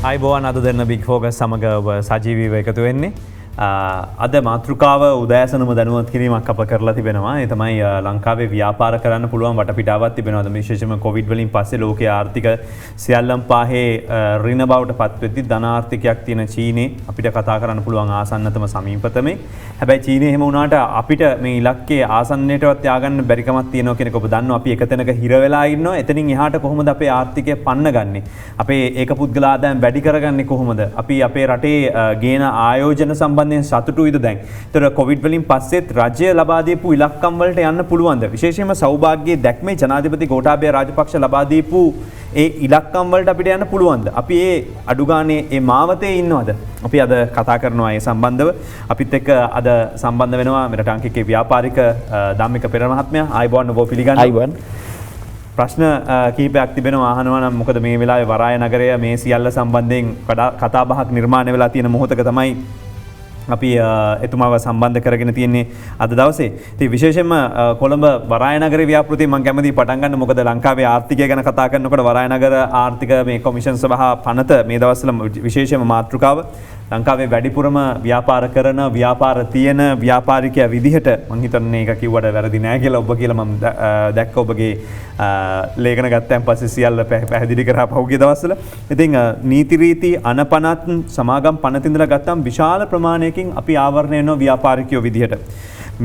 අයිබෝවන් අද දෙන්න බික් ෆෝකස් සමඟ සජීවීව එකතු වෙන්නේ. අද මාතෘකාව උදෑසනම දැනුවත් කිරීමක් අප කරලා තිබෙනවා. ඒ තමයි ලංකාවේ ව්‍යාපාර කරන්න පුළුවන් වටපිටාවක් තිබෙනවා. විශේෂයෙන්ම කොවිඩ් වලින් පස්සේ ලෝකයේ ආර්ථික සියල්ලම පාහේ ඍණ බවට පත් වෙද්දී ධන ආර්ථිකයක් තියෙන චීනේ අපිට කතා කරන්න පුළුවන් ආසන්නතම සමීපතමේ. හැබැයි චීනේ එහෙම වුණාට අපිට මේ ඉලක්කයේ ආසන්නයටවත් යාගන්න බැරි කමක් තියෙනවා කියන එක ඔබ දන්නවා. අපි එක තැනක හිර වෙලා ඉන්නවා. එතනින් එහාට කොහොමද අපේ ආර්ථිකය පන්නගන්නේ? අපේ ඒක පුද්ගල ආදායම් වැඩි කරගන්නේ කොහොමද? අපි අපේ රටේ ගේන ආයෝජන සම්බන්ධ සතුටුයිද දැන්? ඒතර කොවිඩ් වලින් පස්සෙත් රජය ලබා දීපු ඉලක්කම් වලට යන්න පුළුවන්ද? විශේෂයෙන්ම සෞභාග්‍යයේ දැක්මේ ජනාධිපති ගෝඨාභය රාජපක්ෂ ලබා දීපු ඒ ඉලක්කම් වලට අපිට යන්න පුළුවන්ද? අපි ඒ අඩුගානේ ඒ මාවතේ ඉන්නවද? අපි අද කතා කරනවා ඒ සම්බන්ධව. අපිත් එක්ක අද සම්බන්ධ වෙනවා මෙරට අංකිකේ ව්‍යාපාරික ධම්මික පෙර මහත්මයා. ආයිබෝන් ඔබ පිළිගන්නවා. ආයිබෝන්. ප්‍රශ්න කීපයක් තිබෙනවා අහනවා නම් මොකද මේ වෙලාවේ වරාය නගරය මේ සියල්ල සම්බන්ධයෙන් කතා බහක් නිර්මාණය වෙලා තියෙන මොහොතක තමයි අපි එතුමාව සම්බන්ධ කරගෙන තියෙන්නේ අද දවසේ. ඉතින් විශේෂයෙන්ම කොළඹ වරාය නගර ව්‍යාපෘතිය මම කැමතියි පටන් ගන්න. මොකද ලංකාවේ ආර්ථිකය ගැන කතා කරනකොට වරාය නගර ආර්ථික මේ කොමිෂන් සභා පනත මේ දවස්වල විශේෂයෙන්ම මාතෘකාව. ලංකාවේ වැඩිපුරම ව්‍යාපාර කරන ව්‍යාපාර තියෙන ව්‍යාපාරිකයා විදිහට මම හිතන්නේ ඒක කිව්වට වැරදි නෑ කියලා ඔබ කියලා මම දැක්ක ඔබගේ ලේඛන ගත්තන් පස්සේ සියල්ල පැහැදිලි කරා පහුගිය දවස්වල. ඉතින් නීති රීති අනපනත් සමාගම් පනත ඉඳලා ගත්තම් විශාල ප්‍රමාණයකින් අපි ආවරණය වෙනවා ව්‍යාපාරිකයෝ විදිහට.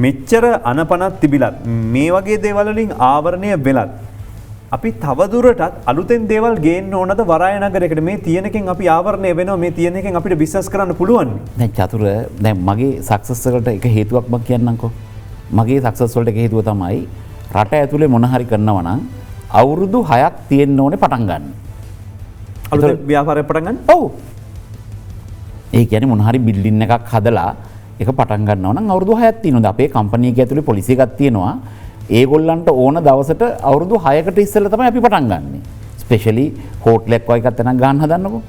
මෙච්චර අනපනත් තිබිලත් මේ වගේ දේවල් වලින් ආවරණය වෙලත් අපි තවදුරටත් අලුතෙන් දේවල් ගේන්න ඕනද වරාය නගරයකට? මේ තියෙන එකෙන් අපි ආවරණය වෙනවා. මේ තියෙන එකෙන් අපිට බිස්නස් කරන්න පුළුවන්. දැන් චතුර දැන් මගේ සක්සස් එකට එක හේතුවක් මම කියන්නම්කෝ. මගේ සක්සස් වලට එක හේතුව තමයි රට ඇතුලේ මොන හරි කරනවා නම් අවුරුදු 6ක් තියෙන්න ඕනේ පටන් ගන්න. අලුතෙන් ව්‍යාපාරයක් පටන් ගන්න? ඔව්. ඒ කියන්නේ මොන හරි බිල්ඩින් එකක් හදලා ඒක පටන් ගන්නවා නම් අවුරුදු 6ක් තියෙනවා. අපේ කම්පැනි එකේ ඇතුලේ පොලිසි එකක් තියෙනවා. ඒගොල්ලන්ට ඕන දවසට අවුරුදු 6කට ඉස්සෙල්ලා තමයි අපි පටන් ගන්නෙ. ස්පෙෂලි හෝටලයක් වගේ එකක් තනක් ගන්න හදන්නකෝ.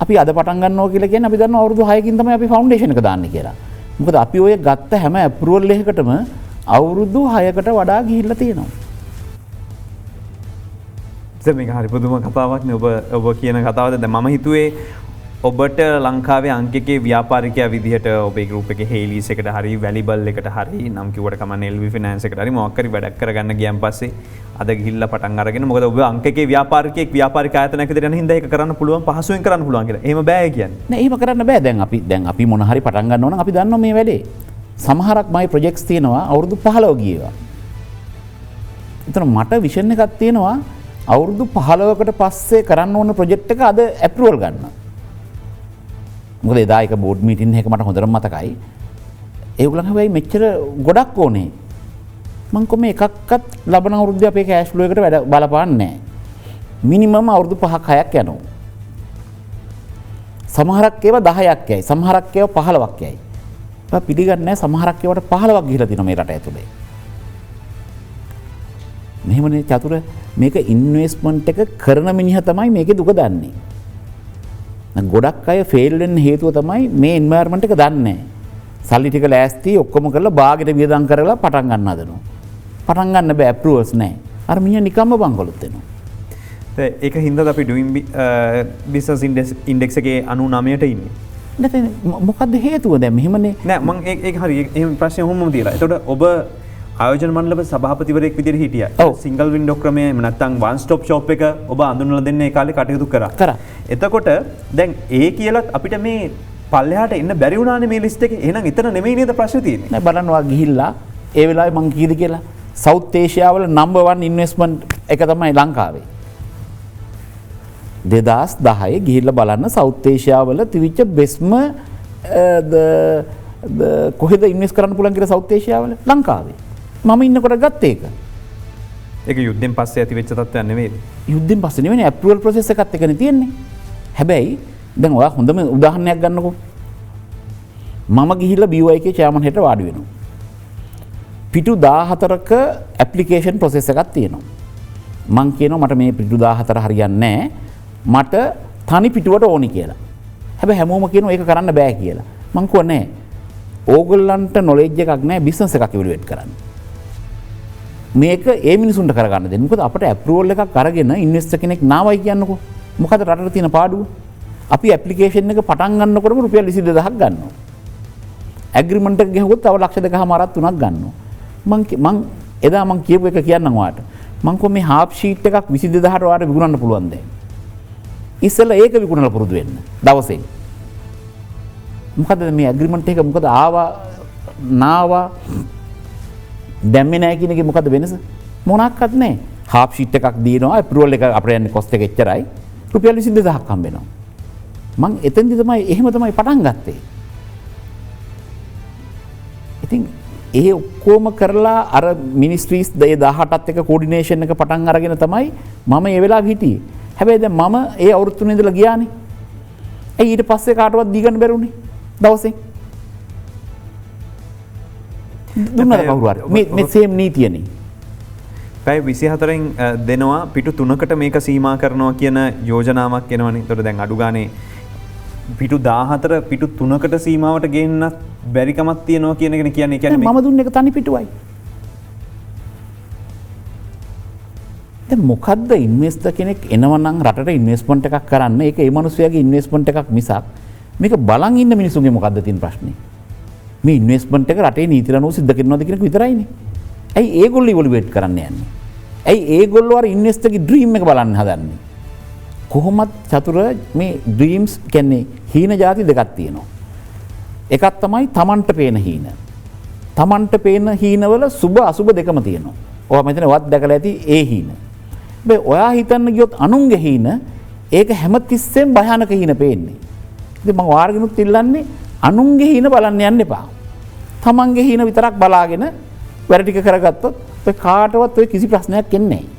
අපි අද පටන් ගන්නවා කියලා කියන්නේ අපි දන්නවා අවුරුදු 6කින් තමයි අපි ෆවුන්ඩේෂන් එක දාන්නේ කියලා. මොකද අපි ඔය ගත්ත හැම ඇප්‍රූවල් එකකටම අවුරුදු 6කට වඩා ගිහිල්ලා තියෙනවා. මේක හරි පුදුම කතාවක් නේ ඔබ කියන කතාවද? දැන් මම හිතුවේ ඔබට ලංකාවේ අංකිකේ ව්‍යාපාරිකයා විදිහට ඔබේ ගෲප් එකේ හේලිස් එකට හරි වැලිබල් එකට හරි නම් කිව්වට කමන්නේ LV ෆිනෑන්ස් එකට හරි මොකක් හරි වැඩක් කරගන්න ගියන් පස්සේ අද ගිහිල්ලා පටන් අරගෙන මොකද ඔබ අංකිකේ ව්‍යාපාරිකයෙක් ව්‍යාපාරික ආයතනයක විතර යන හින්දා ඒක කරන්න පුළුවන් පහසුවෙන් කරන්න පුළුවන් කියලා. එහෙම බෑ කියන්නේ. නෑ එහෙම කරන්න බෑ. දැන් අපි මොන හරි පටන් ගන්නවා නම් අපි දන්නවා මේ වැඩේ. සමහරක් මයි ප්‍රොජෙක්ට්ස් තියෙනවා අවුරුදු 15 ගියේවා. ඒතර මට විෂන් එකක් තියෙනවා අවුරුදු 15කට පස්සේ කරන්න ඕන ප්‍රොජෙක්ට් එක අද ඇප්‍රූවල් ගන්න. මොකද එදා එක බෝඩ් මීටින් එක මට හොඳටම මතකයි. ඒගොල්ලන් හැබැයි මෙච්චර ගොඩක් ඕනේ. මං කොහොම එකක්වත් ලබන අවුරුද්දේ අපේ කෑෂ් ෆ්ලෝ එකට වැඩ බලපාන්නේ නැහැ. මිනිමම් අවුරුදු 5ක් 6ක් යනවා. සමහරක් ඒවා 10ක් යයි. සමහරක් ඒවා 15ක් යයි. මම පිළිගන්නේ නැහැ සමහරක් ඒවාට 15ක් ගිහිලා තියෙනවා මේ රට ඇතුලේ. මෙහෙමනේ චතුර මේක ඉන්වෙස්ට්මන්ට් එක කරන මිනිහා තමයි මේකේ දුක දන්නේ. ගොඩක් අය ෆේල් වෙන්න හේතුව තමයි මේ එන්වයරන්මන්ට් එක දන්නේ නැහැ. සල්ලි ටික ලෑස්ති ඔක්කොම කරලා බාගෙට වියදම් කරලා පටන් ගන්න හදනවා. පටන් ගන්න බෑ ඇප්‍රූවල්ස් නැහැ. අර මිනිහා නිකම්ම බංගලොත් වෙනවා. ඒක හින්දාද අපි ඩුයින් බිස්නස් ඉන්ඩෙක්ස් එකේ 99ට ඉන්නේ. නැත්නම් මොකද්ද හේතුව දැන් මෙහෙමනේ. නෑ මම ඒක හරි එහෙම ප්‍රශ්නේ ඔහොමම තියලා. එතකොට ඔබ ආයෝජන මණ්ඩල සභාපතිවරයෙක් විදිහට හිටියා. සිංගල් වින්ඩෝ ක්‍රමය නැත්නම් වන් ස්ටොප් ෂොප් එක ඔබ අඳුනලා දෙන්න ඒ කාලේ කටයුතු කරා. එතකොට දැන් ඒ කියලත් අපිට මේ පල්ලෙහාට එන්න බැරි වුණානේ මේ ලිස්ට් එකේ. එහෙනම් එතන නෙමෙයි නේද ප්‍රශ්නේ තියෙන්නේ. නෑ බලන්න වා ගිහිල්ලා ඒ වෙලාවේ මං කීද කියලා සවුත් ඒෂියාවල නම්බර් 1 ඉන්වෙස්ට්මන්ට් එක තමයි ලංකාවේ. 2010 ගිහිල්ලා බලන්න සවුත් ඒෂියාවල තිබිච්ච බෙස්ම කොහෙද ඉන්වෙස්ට් කරන්න පුළුවන් කියලා සවුත් ඒෂියාවල ලංකාවේ. මම ඉන්නකොට ගත්තේ ඒක. ඒක යුද්ධෙන් පස්සේ ඇති වෙච්ච තත්ත්වයක් නෙවෙයි. යුද්ධෙන් පස්සේ නෙවෙයි ඇප්‍රූවල් ප්‍රොසෙස් එකත් එකනේ තියෙන්නේ. හැබැයි දැන් ඔයා හොඳම උදාහරණයක් ගන්නකෝ. මම ගිහිල්ලා BYK චෙයාමන් හෙට වාඩි වෙනවා. පිටු 14ක ඇප්ලිකේෂන් ප්‍රොසෙස් එකක් තියෙනවා. මං කියනවා මට මේ පිටු 14 හරියන්නේ නැහැ. මට තනි පිටුවට ඕනි කියලා. හැබැයි හැමෝම කියනවා ඒක කරන්න බෑ කියලා. මං කිව්වා නෑ. ඕගොල්ලන්ට නොලෙජ් එකක් නැහැ බිස්නස් එකක් ඉවලුවේට් කරන්න. මේක ඒ මිනිසුන්ට කරගන්න දෙන්න. මොකද අපිට ඇප්‍රූවල් එකක් අරගෙන ඉන්වෙස්ටර් කෙනෙක් නාවයි කියන්නකෝ. මොකද රටට තියෙන පාඩුව? අපි ඇප්ලිකේෂන් එක පටන් ගන්නකොටම රුපියල් 22000ක් ගන්නවා. ඇග්‍රීමන්ට් එක ගහුවොත් තව ලක්ෂ 2කමාරක් 3ක් ගන්නවා. මං එදා මං කියපු එක කියන්නම් ඔයාලට. මං කො මේ හාෆ් ෂීට් එකක් 22000ට ඔයාලට විකුණන්න පුළුවන් දැන්. ඉස්සෙල්ලා ඒක විකුණලා පුරුදු වෙන්න දවසේ. මොකද මේ ඇග්‍රීමන්ට් එක මොකද ආවා නාවා දැම්මේ නැහැ කියන එකේ මොකද වෙනස? මොනක්වත් නැහැ. හාෆ් ෂීට් එකක් දිනනවා ඇප්‍රූවල් එක අපිට යන්නේ කොස්ට් එක එච්චරයි. රුපියල් 22000ක් හම්බ වෙනවා. මං එතෙන්දි තමයි එහෙම තමයි පටන් ගත්තේ. ඉතින් ඒ ඔක්කොම කරලා අර මිනිස්ට්‍රීස් 18ත් එක කෝඩිනේෂන් එක පටන් අරගෙන තමයි මම ඒ වෙලාවෙ හිටියේ. හැබැයි දැන් මම ඒ අවුරුදු 3 ඉඳලා ගියානේ. ඇයි ඊට පස්සේ කාටවත් දී ගන්න බැරුනේ දවසේ? දුන්නද කවුරු හරි? මේ සේම් නීතියනේ. පැය 24න් දෙනවා පිටු 3කට මේක සීමා කරනවා කියන යෝජනාවක් එනවනේ. ඒතකොට දැන් අඩු ගානේ පිටු 14 පිටු 3කට සීමාවට ගේන්නත් බැරිකමක් තියෙනවා කියන එකනේ කියන්නේ. කියන්නේ මම දුන්නේ එක තනි පිටුවයි. දැන් මොකද්ද ඉන්වෙස්ටර් කෙනෙක් එනවනම් රටට ඉන්වෙස්ට්මන්ට් එකක් කරන්න ඒක ඒ මිනිස්සුයාගේ ඉන්වෙස්ට්මන්ට් එකක් මිසක් මේක බලන් ඉන්න මිනිස්සුන්ගේ මොකද්ද තියෙන ප්‍රශ්නේ? මේ ඉන්වෙස්ට්මන්ට් එක රටේ නීති රණුව සිද්ධ කරනවද කියන එක විතරයිනේ. ඇයි ඒගොල්ලෝ ඉවලුවේට් කරන්න යන්නේ? ඇයි ඒගොල්ලෝ අර ඉන්වෙස්ටර්ගේ ඩ්‍රීම් එක බලන්න හදන්නේ? කොහොමත් චතුර මේ ඩ්‍රීම්ස් කියන්නේ හීන જાති දෙකක් තියෙනවා. එකක් තමයි Tamanට පේන හීන. Tamanට පේන හීනවල සුබ අසුබ දෙකම තියෙනවා. ඔයා මෙතන වත් දැකලා ඇති ඒ හීන. හැබැයි ඔයා හිතන්න ගියොත් අනුන්ගේ හීන ඒක හැමතිස්සෙම භයානක හීන පේන්නේ. ඉතින් මම වාරගෙනුත් ඉල්ලන්නේ අනුන්ගේ හීන බලන්න යන්න එපා. Tamanගේ හීන විතරක් බලාගෙන වැඩ ටික කරගත්තොත් ඔය කාටවත් ඔය කිසි ප්‍රශ්නයක් එන්නේ නැහැ.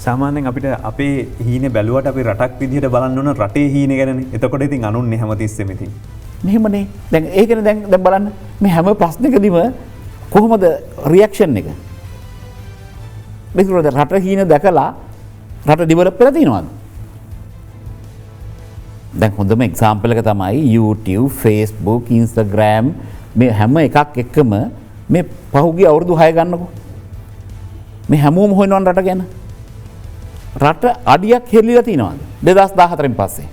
සාමාන්‍යයෙන් අපිට අපේ හීනේ බැලුවට අපි රටක් විදිහට බලන්න ඕන රටේ හීනේ ගැනනේ. එතකොට ඉතින් අනුන්නේ හැමතිස්සෙම ඉතින්. මෙහෙමනේ. දැන් ඒකනේ දැන් බලන්න මේ හැම ප්‍රශ්නකදීම කොහොමද රියැක්ෂන් එක? මේකවල රට හීන දැකලා රට ඩෙවලොප් වෙලා තියෙනවද? දැන් හොඳම එක්සැම්පල් එක තමයි YouTube, Facebook, Instagram මේ හැම එකක් එක්කම මේ පහුගිය අවුරුදු 6 ගන්නකො. මේ හැමෝම හොයනවන් රට ගැන. රට අඩියක් හෙල්ලිලා තියෙනවද 2014න් පස්සේ?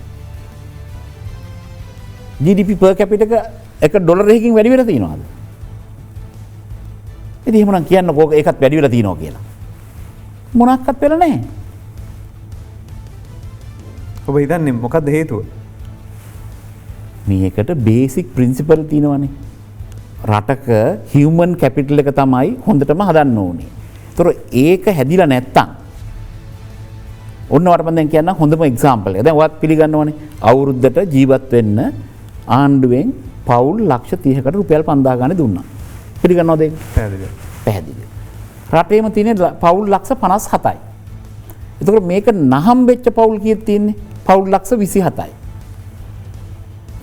GDP per capita එක $1කින් වැඩි වෙලා තියෙනවද? ඉතින් එහෙමනම් කියන්නකෝ ඒකත් වැඩි වෙලා තියෙනවා කියලා. මොනක්වත් වෙලා නැහැ. ඔබ හිතන්නේ මොකක්ද හේතුව? මේකට බේසික් ප්‍රින්සිපල් තියෙනවනේ. රටක හියුමන් කැපිටල් එක තමයි හොඳටම හදන්න ඕනේ. ඒතර ඒක හැදිලා නැත්තම් ඔන්න වට මම දැන් කියන්න හොඳම එක්සැම්පල් එක. දැන් ඔයත් පිළිගන්නවනේ අවුරුද්දට ජීවත් වෙන්න ආණ්ඩුවෙන් පවුල් ලක්ෂ 30කට රුපියල් 5000 ගානේ දුන්නා. පිළිගන්නවද ඒක? පැහැදිලි. පැහැදිලි. රටේම තියෙන පවුල් ලක්ෂ 57යි. එතකොට මේක නහම් වෙච්ච පවුල් කීයක් තියෙන්නේ? පවුල් ලක්ෂ 27යි.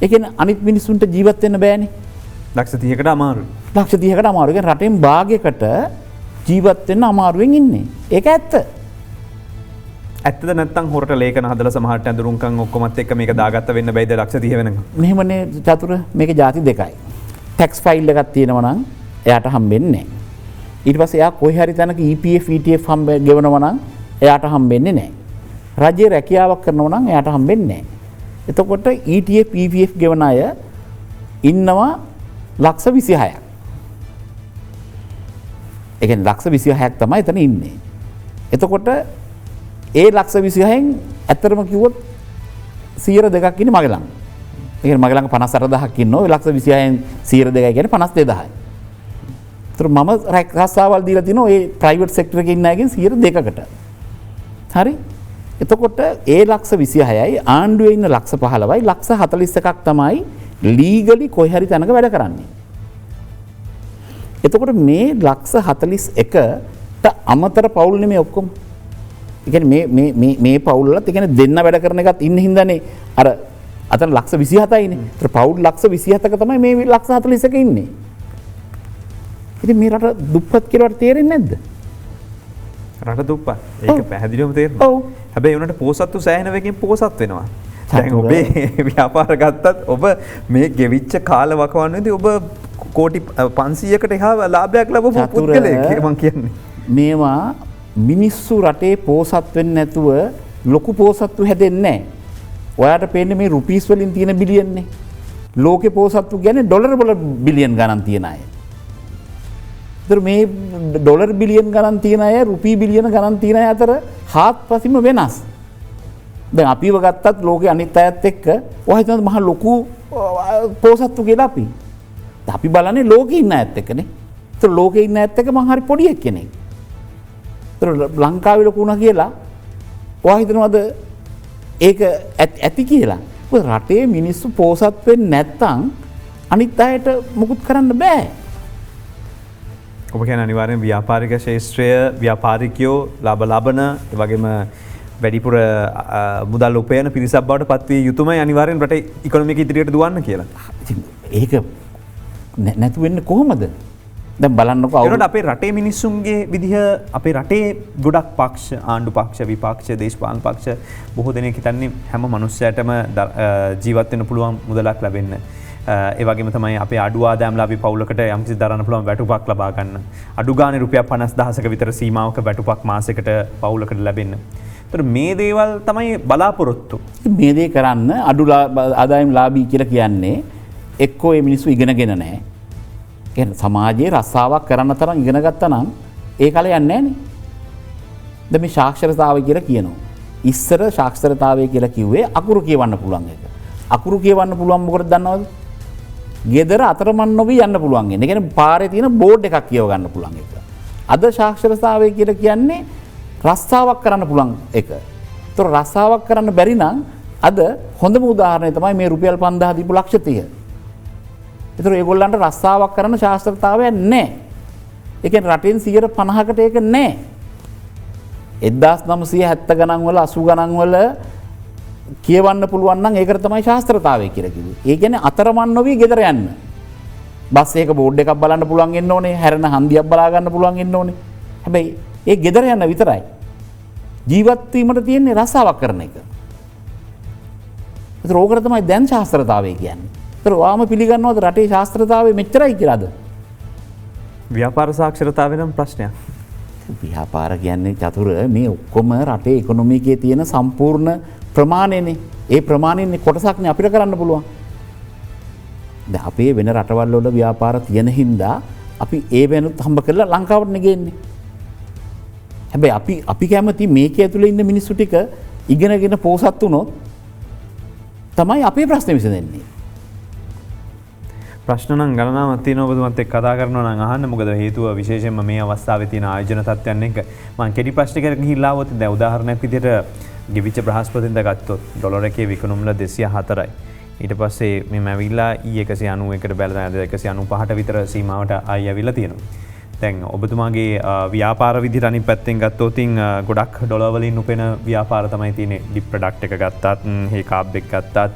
ඒ කියන්නේ අනිත් මිනිස්සුන්ට ජීවත් වෙන්න බෑනේ. ලක්ෂ 30කට අමාරුයි. ලක්ෂ 30කට අමාරුයි. කියන්නේ රටෙන් භාගයකට ජීවත් වෙන්න අමාරුවෙන් ඉන්නේ. ඒක ඇත්ත. ඇත්තද නැත්නම් හොරට ලේඛන හදලා සමහරට අඳුරුම්කම් ඔක්කොමත් එක්ක මේක දාගත්ත වෙන්න බැයිද ලක්ෂ 30 වෙනකම්? මෙහෙමනේ චතුර මේක ಜಾති දෙකයි. ටැක්ස් ෆයිල් එකක් තියෙනවා නම් එයාට හම්බෙන්නේ නැහැ. ඊට පස්සේ එයා කොහේ හරි තැනක EPF ETF ගෙවනවා නම් එයාට හම්බෙන්නේ නැහැ. රජයේ රැකියාවක් කරනවා නම් එයාට හම්බෙන්නේ නැහැ. එතකොට ETF EPF ගෙවන අය ඉන්නවා ලක්ෂ 26ක්. ඒ කියන්නේ ලක්ෂ 26ක් තමයි එතන ඉන්නේ. එතකොට ඒ ලක්ෂ 26න් ඇත්තටම කිව්වොත් 102ක් ඉන්නේ මගේ ළඟ. ඒ කියන්නේ මගේ ළඟ 58000ක් ඉන්නවා. ඒ ලක්ෂ 26න් 102 කියන්නේ 52000යි. ඒතර මම රැස්සාවල් දීලා තිනවා ඒ ප්‍රයිවට් සෙක්ටර් එකේ ඉන්න අයගෙන් 102කට. හරි? එතකොට ඒ ලක්ෂ 26යි ආණ්ඩුවේ ඉන්න ලක්ෂ 15යි ලක්ෂ 41ක් තමයි ලීගලි කොහේ හරි තැනක වැඩ කරන්නේ. එතකොට මේ ලක්ෂ 41ට අමතර පවුල් නෙමෙයි ඔක්කොම. ඒ කියන්නේ මේ පවුල් වලත් ඒ කියන්නේ දෙන්න වැඩ කරන එකත් ඉන්න හින්දානේ අර අතන ලක්ෂ 27යිනේ. ඒතර පවුල් ලක්ෂ 27ක තමයි මේ ලක්ෂ 41ක ඉන්නේ. ඉතින් මේ රට දුප්පත් කියලාට තේරෙන්නේ නැද්ද? රට දුප්පත්. ඒක පැහැදිලිවම තේරෙනවා. ඔව්. හැබැයි උනට පොසත්තු සෑහෙන වෙකින් පොසත් වෙනවා. දැන් ඔබේ ව්‍යාපාර ගත්තත් ඔබ මේ ගෙවිච්ච කාල වකවානුවේදී ඔබ කෝටි 500කට එහා ලාභයක් ලැබපු පුද්ගලයෙක් මම කියන්නේ. මේවා මිනිස්සු රටේ පෝසත් වෙන්නේ නැතුව ලොකු පෝසත්තු හැදෙන්නේ නැහැ. ඔයාට පේන්නේ මේ රුපීස් වලින් තියෙන බිලියන්නේ. ලෝකේ පොහොසත්තු කියන්නේ ඩොලර් වල බිලියන් ගණන් තියන අය. ඒතර මේ ඩොලර් බිලියන් ගණන් තියන අය රුපී බිලියන ගණන් තියන අය අතර හාත්පසින්ම වෙනස්. දැන් අපිව ගත්තත් ලෝකේ අනිත් අයත් එක්ක ඔය හිතන මහ ලොකු පොහොසත්තු කියලා අපි. අපි බලන්නේ ලෝකේ ඉන්න අයත් එක්කනේ. ඒතර ලෝකේ ඉන්න අයත් එක්ක මං හරි පොඩි එක්කෙනෙක්. ඒතර ලංකාවේ ලොකු වුණා කියලා ඔයා හිතනවද ඒක ඇති කියලා? ඔය රටේ මිනිස්සු පොහොසත් වෙන්නේ නැත්තම් අනිත් අයට මුකුත් කරන්න බෑ. ඔබ කියන අනිවාර්යෙන් ව්‍යාපාරික ශේෂ්ත්‍රය ව්‍යාපාරිකයෝ ලාභ ලබන ඒ වගේම වැඩිපුර මුදල් උපයන පිරිසක් බවට පත්විය යුතුමයි අනිවාර්යෙන් රටේ ඉකොනොමික ඉදිරියට දුවන්න කියලා. ඒක නැතු වෙන්නේ කොහොමද? දැන් බලන්නකො අවුරුද්ද අපේ රටේ මිනිස්සුන්ගේ විදිහ අපේ රටේ ගොඩක් පක්ෂ ආණ්ඩු පක්ෂ විපක්ෂ දේශපාලන පක්ෂ බොහෝ දෙනෙක් හිතන්නේ හැම මනුස්සයටම ජීවත් වෙන්න පුළුවන් මුදලක් ලැබෙන්න. ඒ වගේම තමයි අපේ අඩු ආදායම්ලාභී පවුලකට යම්කිසි දරන්න පුළුවන් වැටුපක් ලබා ගන්න. අඩු ගානේ රුපියල් 50000ක විතර සීමාවක වැටුපක් මාසෙකට පවුලකට ලැබෙන්න. ඒතර මේ දේවල් තමයි බලාපොරොත්තු. මේ දේ කරන්න අඩු ආදායම්ලාභී කියලා කියන්නේ එක්කෝ මේ මිනිස්සු ඉගෙනගෙන නැහැ. කියන්නේ සමාජයේ රස්සාවක් කරන්න තරම් ඉගෙන ගත්තා නම් ඒ කාලේ යන්නේ නැහනේ. දැන් මේ සාක්ෂරතාවය කියලා කියනවා. ඉස්සර සාක්ෂරතාවය කියලා කිව්වේ අකුරු කියවන්න පුළුවන් එක. අකුරු කියවන්න පුළුවන් මොකටද දන්නවද? ගෙදර අතරමං නොවි යන්න පුළුවන් වෙන. ඒ කියන්නේ පාරේ තියෙන බෝඩ් එකක් කියව ගන්න පුළුවන් එක. අද සාක්ෂරතාවය කියලා කියන්නේ රස්සාවක් කරන්න පුළුවන් එක. ඒතර රස්සාවක් කරන්න බැරි නම් අද හොඳම උදාහරණය තමයි මේ රුපියල් 5000 දීපු ලක්ෂ 30. ඒතර ඒගොල්ලන්ට රස්සාවක් කරන්න ශාස්ත්‍රතාවයක් නැහැ. ඒ කියන්නේ රටෙන් 50%කට ඒක නැහැ. 1970 ගණන් වල 80 ගණන් වල කියවන්න පුළුවන් නම් ඒකට තමයි ශාස්ත්‍රතාවය කියලා කිව්වේ. ඒ කියන්නේ අතරමං නොවි ගෙදර යන්න. බස් එකක බෝඩ් එකක් බලන්න පුළුවන් වෙන්න ඕනේ. හැරෙන හන්දියක් බලා ගන්න පුළුවන් වෙන්න ඕනේ. හැබැයි ඒ ගෙදර යන්න විතරයි. ජීවත් වීමට තියෙන්නේ රස්සාවක් කරන එක. ඒතර ඕකට තමයි දැන් ශාස්ත්‍රතාවය කියන්නේ. ඒතර ඔයාම පිළිගන්නවද රටේ ශාස්ත්‍රතාවය මෙච්චරයි කියලාද? ව්‍යාපාර සාක්ෂරතාවය නම් ප්‍රශ්නයක්. ව්‍යාපාර කියන්නේ චතුර මේ ඔක්කොම රටේ ඉකොනොමිකේ තියෙන සම්පූර්ණ ප්‍රමාණයනේ. ඒ ප්‍රමාණයෙන් කොටසක්නේ අපිට කරන්න පුළුවන්. දැන් අපේ වෙන රටවල් වල ව්‍යාපාර තියෙන හින්දා අපි ඒ වෙනුත් හම්බ කරලා ලංකාවට නෙගෙන්නේ. හැබැයි අපි කැමති මේකේ ඇතුලේ ඉන්න මිනිස්සු ටික ඉගෙනගෙන පෝසත් වුණොත් තමයි අපේ ප්‍රශ්නේ විසඳෙන්නේ. ප්‍රශ්න නම් ගණනාවක් තියෙනවා ඔබතුමත් එක්ක කතා කරනවා නම් අහන්න. මොකද හේතුව විශේෂයෙන්ම මේ අවස්ථාවේ තියෙන ආයෝජන තත්ත්වයන් එක්ක මම කෙටි ප්‍රශ්නයකට ගිහිල්ලා આવොත් දැන් උදාහරණයක් විදිහට ගෙවිච්ච බ්‍රහස්පතින්දා ගත්තොත් ඩොලර් එකේ විකුණුම මුල 204යි. ඊට පස්සේ මේ ඇවිල්ලා E191කට බැලලා 195ට විතර සීමාවට ආයි ඇවිල්ලා තියෙනවා. දැන් ඔබතුමාගේ ව්‍යාපාර විදිහට අනිත් පැත්තෙන් ගත්තොත් ගොඩක් ඩොලර් වලින් උපෙන ව්‍යාපාර තමයි තියෙන්නේ. ඩිප් ප්‍රොඩක්ට් එක ගත්තත්, හේකාබ් එක ගත්තත්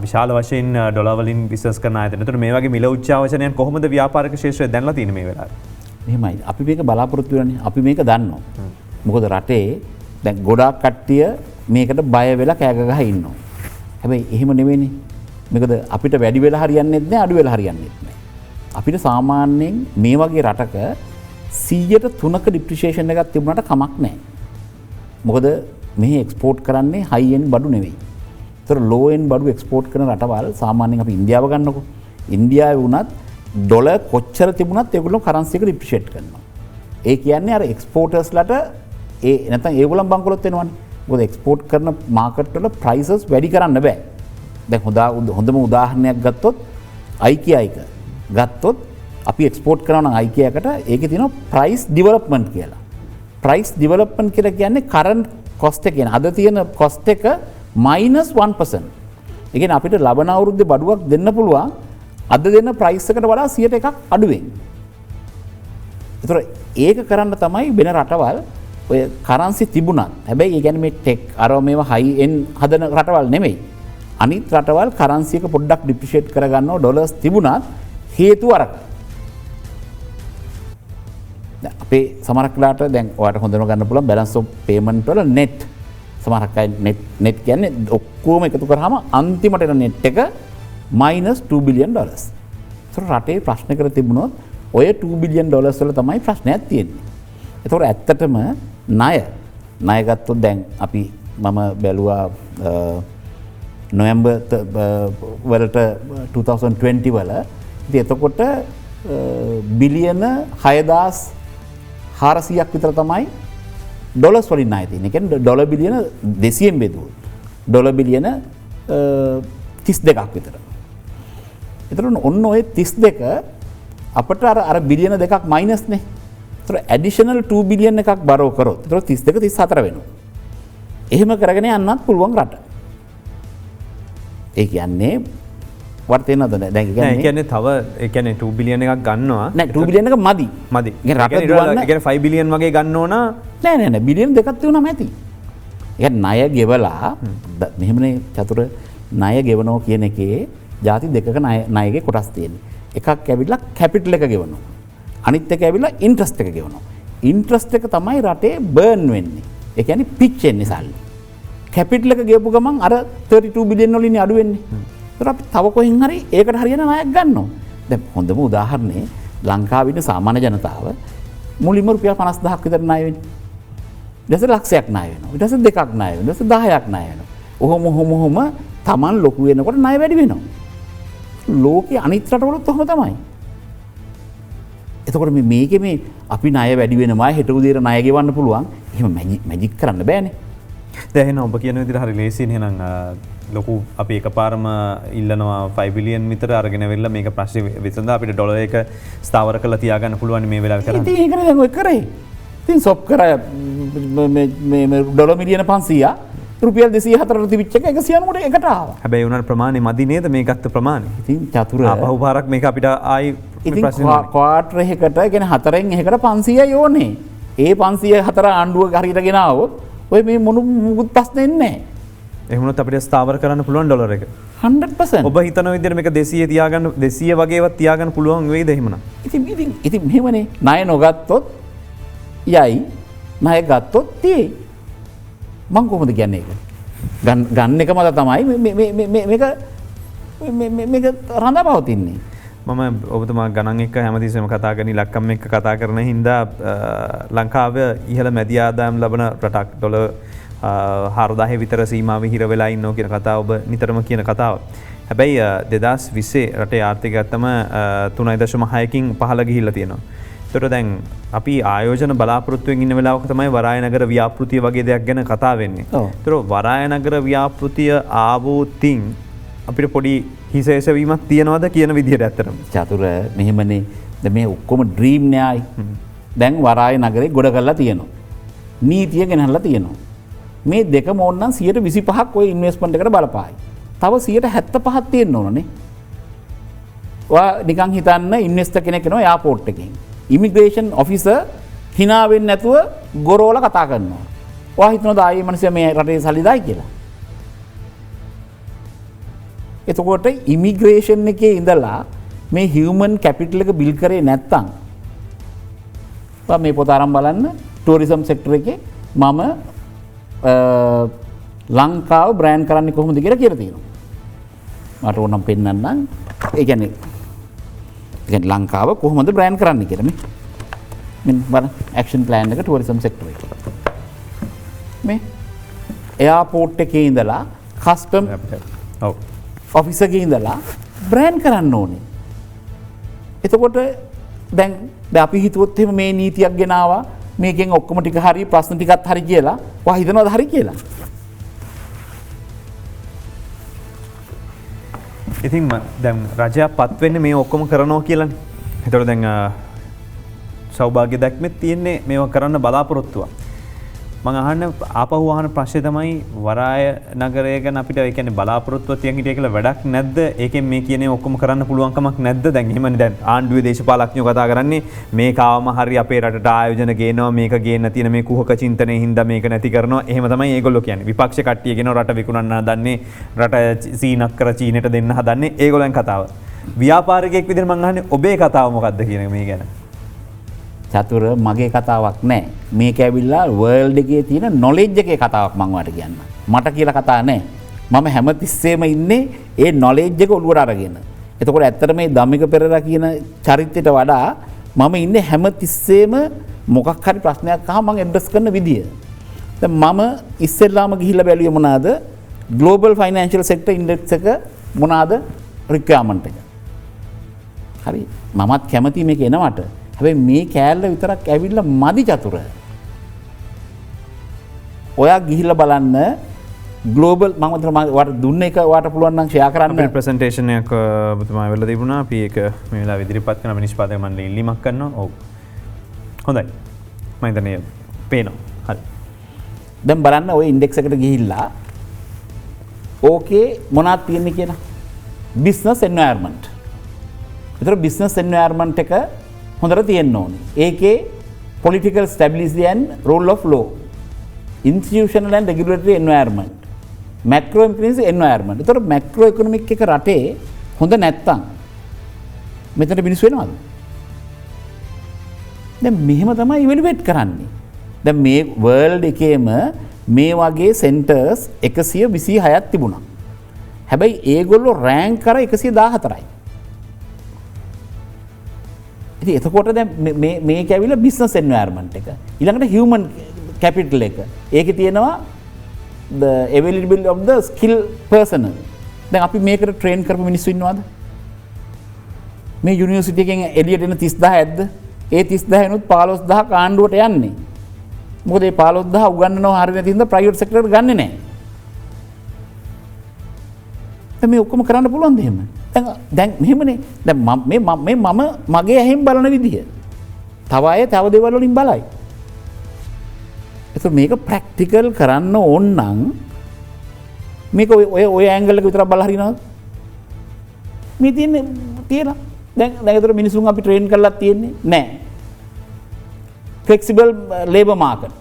විශාල වශයෙන් ඩොලර් වලින් බිස්නස් කරන ආයතන. ඒතර මේ වගේ මිල උච්චාවචනයන් කොහොමද ව්‍යාපාරික ශේෂ්ත්‍රය දැන්ලා තියෙන්නේ මේ වෙලාවේ? මෙහෙමයි. අපි මේක බලාපොරොත්තු වෙනනේ. අපි මේක දන්නවා. මොකද රටේ දැන් ගොඩාක් කට්ටිය මේකට බය වෙලා කෑ ගහ ඉන්නවා. හැබැයි එහෙම නෙවෙයිනේ. මොකද අපිට වැඩි වෙලා හරියන්නේ නැහැ, අඩු වෙලා හරියන්නේ නැහැ. අපිට සාමාන්‍යයෙන් මේ වගේ රටක 100%ක ඩිප්‍රිසියේෂන් එකක් තිබුණාට කමක් නැහැ. මොකද මෙහි එක්ස්පෝර්ට් කරන්නේ හයි එන්ඩ් බඩු නෙවෙයි. ඒතර ලෝ එන්ඩ් බඩු එක්ස්පෝර්ට් කරන රටවල් සාමාන්‍යයෙන් අපි ඉන්දියාව ගන්නකො. ඉන්දියාවේ වුණත් ඩොලර් කොච්චර තිබුණත් ඒගොල්ලෝ කරන්සි එක ඩිප්‍රිසියේට් කරනවා. ඒ කියන්නේ අර එක්ස්පෝර්ටර්ස්ලාට නැත්නම් ඒගොල්ලන් බංකොලොත් වෙනවනේ. මොකද එක්ස්පෝර්ට් කරන මාකට් වල ප්‍රයිසස් වැඩි කරන්න බෑ. දැන් හොඳම උදාහරණයක් ගත්තොත් IKEA එක ගත්තොත් අපි එක්ස්පෝර්ට් කරනවා නම් IKEA එකට ඒකේ තියෙනවා ප්‍රයිස් ඩෙවලොප්මන්ට් කියලා. ප්‍රයිස් ඩෙවලොප්මන්ට් කියලා කියන්නේ කරන්ට් කොස්ට් එක කියන අද තියෙන කොස්ට් එක -1%. ඒ කියන්නේ අපිට ලබන අවුරුද්දේ බඩුවක් දෙන්න පුළුවන් අද දෙන ප්‍රයිස් එකට වඩා 100%ක් අඩුවෙන්. ඒතර ඒක කරන්න තමයි වෙන රටවල් ඔය කරන්සි තිබුණත් හැබැයි ඒ කියන්නේ මේ ටෙක් අර මේවා හයි එන් හදන රටවල් නෙමෙයි. අනිත් රටවල් කරන්සි එක පොඩ්ඩක් ඩිප්‍රිෂিয়েට් කරගන්නව ඩොලර්ස් තිබුණත් හේතුව අරක. දැන් අපේ සමහරක් වෙලාවට දැන් ඔයාලට හොඳම ගන්න පුළුවන් බැලන්ස් ඔෆ් පේමන්ට් වල net සමහරක් අය net කියන්නේ ඔක්කොම එකතු කරාම අන්තිමට එන net එක -$2 billion. ඒතර රටේ ප්‍රශ්න කර තිබුණොත් ඔය $2 billion වල තමයි ප්‍රශ්නයක් තියෙන්නේ. ඒතර ඇත්තටම ණය ගත්තොත් දැන් මම බැලුවා නොවැම්බර් වලට 2020 වල ඉතින් එතකොට බිලියන 6400ක් විතර තමයි ඩොලර්ස් වලින් ණය තියෙන්නේ. ඒ කියන්නේ ඩොලර් බිලියන 200න් බෙදුවොත් ඩොලර් බිලියන 32ක් විතර. ඒතර ඔන්න ඔය 32 අපට අර බිලියන දෙකක් මයිනස් නේ. ඒතර ඇඩිෂනල් 2 බිලියන් එකක් බරෝ කරොත් ඒතර 32 34 වෙනවා. එහෙම කරගෙන යන්නත් පුළුවන් රට. ඒ කියන්නේ වර්තේනද දැන් කියන්නේ තව ඒ කියන්නේ 2 බිලියන් එකක් ගන්නවා. නෑ 2 බිලියන් එක මදි. මදි. ඒ රට දුවන්න ඒ කියන්නේ 5 බිලියන් වගේ ගන්න ඕන. නෑ බිලියන් දෙකක් තියුණාම ඇති. ඒ ණය ගෙවලා මෙහෙමනේ චතුර ණය ගෙවනවා කියන එකේ ಜಾති දෙකක ණයගේ කොටස් තියෙනවා. එකක් ඇවිල්ලා කැපිටල් එක ගෙවනවා. අනිත් එක ඇවිල්ලා ඉන්ට්‍රස්ට් එක ගෙවනවා. ඉන්ට්‍රස්ට් එක තමයි රටේ බර්න් වෙන්නේ. ඒ කියන්නේ පිච් වෙන්නේ සල්ලි. කැපිටල් එක ගෙවපු ගමන් අර 32 බිලියන් වලින් අඩු වෙන්නේ. ඒතර අපි තව කොහෙන් හරි ඒකට හරියන ණයක් ගන්නවා. දැන් හොඳම උදාහරණේ ලංකාවේ ඉන්න සාමාන්‍ය ජනතාව මුලින්ම රුපියල් 50000ක් විතර ණය වෙන්නේ. ඊට පස්සේ ලක්ෂයක් ණය වෙනවා. ඊට පස්සේ දෙකක් ණය වෙනවා. ඊට පස්සේ 10ක් ණය වෙනවා. ඔහොම Taman ලොකු වෙනකොට ණය වැඩි වෙනවා. ලෝකයේ අනිත් රටවලත් ඔහොම තමයි. එතකොට මේකේ මේ අපි ණය වැඩි වෙනවා හෙට උදේට ණය ගෙවන්න පුළුවන්. එහෙම මැජික් කරන්න බෑනේ. දැන් එහෙනම් ඔබ කියන විදිහට හරි ලේසියෙන් එහෙනම් ලොකු අපි එකපාරම ඉල්ලනවා 5 බිලියන් විතර අරගෙන වෙලා මේක ප්‍රශ්නේ විසඳලා අපිට ඩොලර් එක ස්ථාවර කරලා තියාගන්න පුළුවන් මේ වෙලාවේ කරන්නේ. ඉතින් ඒකනේ දැන් ඔය කරේ. ඉතින් සොප් කරා මේ ඩොලර් මිලියන 500 රුපියල් 204ට තිබිච්ච එක 190ට එකට ආවා. හැබැයි උනාට ප්‍රමාණය මදි නේද මේ ගත්ත ප්‍රමාණය? ඉතින් චතුර ආපහු පාරක් මේක අපිට ආයි ඉතින් ක්වාටර් එකකට කියන්නේ 4න් එකකට 500යි ඕනේ. ඒ 504 ආණ්ඩුව හරියට ගෙන ආවොත් ඔය මේ මුකුත් ප්‍රශ්න එන්නේ නැහැ. එහෙම වුණොත් අපිට ස්ථාවර කරන්න පුළුවන් ඩොලර් එක. 100%. ඔබ හිතන විදිහට මේක 200 තියාගන්න 200 වගේවත් තියාගන්න පුළුවන් වෙයිද එහෙමනම්? ඉතින් මෙහෙමනේ ණය නොගත්තොත් යයි ණය ගත්තොත් තියේ. මං කොහොමද කියන්නේ ඒක? ගන්න එක මත තමයි මේක රඳාපවතින්නේ. මම ඔබතුමා ගණන් එක්ක හැමතිස්සෙම කතා කරන ඉලක්කම් එක්ක කතා කරන හින්දා ලංකාව ඉහළ මැදි ආදායම් ලබන රටක් ඩොලර් 4000 විතර සීමාව හිර වෙලා ඉන්නවා කියන කතාව ඔබ නිතරම කියන කතාව. හැබැයි 2020 රටේ ආර්ථිකය ගත්තම 3.6කින් පහළ ගිහිල්ලා තියෙනවා. ඒතකොට දැන් අපි ආයෝජන බලාපොරොත්තුවෙන් ඉන්න වෙලාවක තමයි වරාය නගර ව්‍යාපෘතිය වගේ දෙයක් ගැන කතා වෙන්නේ. ඒතකොට වරාය නගර ව්‍යාපෘතිය ආවෝතින් අපිට පොඩි හිසේසවීමක් තියනවද කියන විදිහට ඇත්තටම. චතුර මෙහෙමනේ දැන් මේ ඔක්කොම ඩ්‍රීම් න්යායි. දැන් වරාය නගරේ ගොඩ කරලා තියෙනවා. නීතිය ගෙනහලා තියෙනවා. මේ දෙකම ඕනනම් 125ක් ওই ඉන්වෙස්ට්මන්ට් එකට බලපායි. තව 175ක් තියෙන්න ඕනනේ. ඔයා නිකන් හිතන්න ඉන්වෙස්ටර් කෙනෙක් එනවා එයාපෝට් එකකින්. ඉමිග්‍රේෂන් ඔෆිසර් hina වෙන්නේ නැතුව ගොරෝල කතා කරනවා. ඔයා හිතනවාද ආයේ මිනිස්සු මේ රටේ සල්ලි දායි කියලා? එතකොට ඉමිග්‍රේෂන් එකේ ඉඳලා මේ හියුමන් කැපිටල් එක බිල් කරේ නැත්තම් මේ පොත අරන් බලන්න ටූරිසම් සෙක්ටර් එකේ මම ලංකාව බ්‍රෑන්ඩ් කරන්නේ කොහොමද කියලා තියෙනවා. මට ඕනම් පෙන්නන්නම්. ඒ කියන්නේ ලංකාව කොහොමද බ්‍රෑන්ඩ් කරන්නේ කියලා මෙන්න බලන්න ඇක්ෂන් ප්ලෑන් එක ටූරිසම් සෙක්ටර් එකේ. මේ එයාපෝට් එකේ ඉඳලා කස්ටම් ඔෆිස් එකේ ඉඳලා බ්‍රෑන්ඩ් කරන්න ඕනේ. එතකොට දැන් අපි හිතුවොත් එහෙම මේ නීතියක් ගෙනාවා මේකෙන් ඔක්කොම ටික හරි ප්‍රශ්න ටිකත් හරි කියලා ඔයා හිතනවද හරි කියලා? ඉතින් දැන් රජයක් පත් වෙන්නේ මේ ඔක්කොම කරනවා කියලානේ. ඒතකොට දැන් සෞභාග්‍ය දැක්මෙත් තියෙන්නේ මේව කරන්න බලාපොරොත්තුවක්. මම අහන්න ආපහු අහන ප්‍රශ්නේ තමයි වරාය නගරය ගැන අපිට ඒ කියන්නේ බලාපොරොත්තුවක් තියන් හිටිය කියලා වැඩක් නැද්ද? ඒකෙන් මේ කියන්නේ ඔක්කොම කරන්න පුළුවන් කමක් නැද්ද? දැන් එහෙමනේ දැන් ආණ්ඩුවේ දේශපාලඥයෝ කතා කරන්නේ මේකාවම හරි අපේ රටට ආයෝජන ගේනවා මේක ගේන්න තියෙන මේ කුහක චින්තනයේ හින්දා මේක නැති කරනවා. එහෙම තමයි ඒගොල්ලෝ කියන්නේ. විපක්ෂ කට්ටිය කියනවා රට විකුණන්න හදන්නේ රට සීනක් කර චීනෙට දෙන්න හදන්නේ ඒගොල්ලන් කතාව. ව්‍යාපාරිකයෙක් විදිහට මම අහන්නේ ඔබේ කතාව මොකද්ද කියන මේ ගැන. චතුර මගේ කතාවක් නෑ. මේක ඇවිල්ලා වර්ල්ඩ් එකේ තියෙන නොලෙජ් එකේ කතාවක් මම ඔයාලට කියන්න. මට කියලා කතා නෑ. මම හැමතිස්සෙම ඉන්නේ ඒ නොලෙජ් එක ඔළුවට අරගෙන. එතකොට ඇත්තට මේ ධම්මික පෙරේරා කියන චරිතයට වඩා මම ඉන්නේ හැමතිස්සෙම මොකක් හරි ප්‍රශ්නයක් අහම මම ඇඩ්‍රස් කරන විදිය. දැන් මම ඉස්සෙල්ලාම ගිහිල්ලා බැලුවේ මොනවාද? ගලෝබල් ෆයිනන්ෂල් සෙක්ටර් ඉන්ඩෙක්ස් එක මොනවාද රික්වයර්මන්ට් එක. හරි මමත් කැමති මේක එනවට. හැබැයි මේ කෑල්ල විතරක් ඇවිල්ලා මදි චතුර. ඔයා ගිහිල්ලා බලන්න ගලෝබල් මම දුන්න එක වාට පුළුවන් නම් ෂෙයා කරන්න. ප්‍රසන්ටේෂන් එකක් ඔබතුමා වෙලා තිබුණා. අපි ඒක මේ වෙලාව ඉදිරිපත් කරන නිෂ්පාදක මණ්ඩලය ඉල්ලීමක් කරනවා. ඔව්. හොඳයි. මම හිතන්නේ පේනවා. හරි. දැන් බලන්න ওই ඉන්ඩෙක්ස් එකට ගිහිල්ලා ඕකේ මොනවද තියෙන්නේ කියලා. Business environment. ඒතර බිස්නස් එන්වයරන්මන්ට් එක හොඳට තියෙන්න ඕනේ. ඒකේ political stability and rule of law, institutional and regulatory environment, macroeconomic environment. ඒතර macroeconomic එක රටේ හොඳ නැත්තම් මෙතන මිනිස්සු වෙනවද? දැන් මෙහෙම තමයි ඉවැලුවේට් කරන්නේ. දැන් මේ වර්ල්ඩ් එකේම මේ වගේ සෙන්ටර්ස් 126ක් තිබුණා. හැබැයි ඒගොල්ලෝ රෑන්ක් කර 114යි. ඉතින් එතකොට දැන් මේක ඇවිල්ලා බිස්නස් එන්වයරන්මන්ට් එක. ඊළඟට හියුමන් කැපිටල් එක. ඒකේ තියෙනවා the availability of the skill personnel. දැන් අපි මේකට ට්‍රේන් කරපු මිනිස්සු ඉන්නවද? මේ යුනිවර්සිටි එකෙන් එළියට එන 30000 ඇද්ද? ඒ 30000 නුත් 15000 ආණ්ඩුවට යන්නේ. මොකද මේ 15000 උගන්වනවා හරියට තියෙන ප්‍රයිවට් සෙක්ටර් එකට ගන්නෙ නැහැ. දැන් මේ ඔක්කොම කරන්න පුළුවන්ද එහෙම? දැන් මෙහෙමනේ. දැන් මම මගේ ඇහෙන් බලන විදිය. තව අය තව දේවල් වලින් බලයි. ඒක මේක ප්‍රැක්ටිකල් කරන්න ඕන නම් මේක ඔය ඇන්ගල් එක විතරක් බලලා හරිනවද? මේ තියෙන දැන් ඒතර මිනිසුන් අපි ට්‍රේන් කරලා තියෙන්නේ නැහැ. flexible labor market,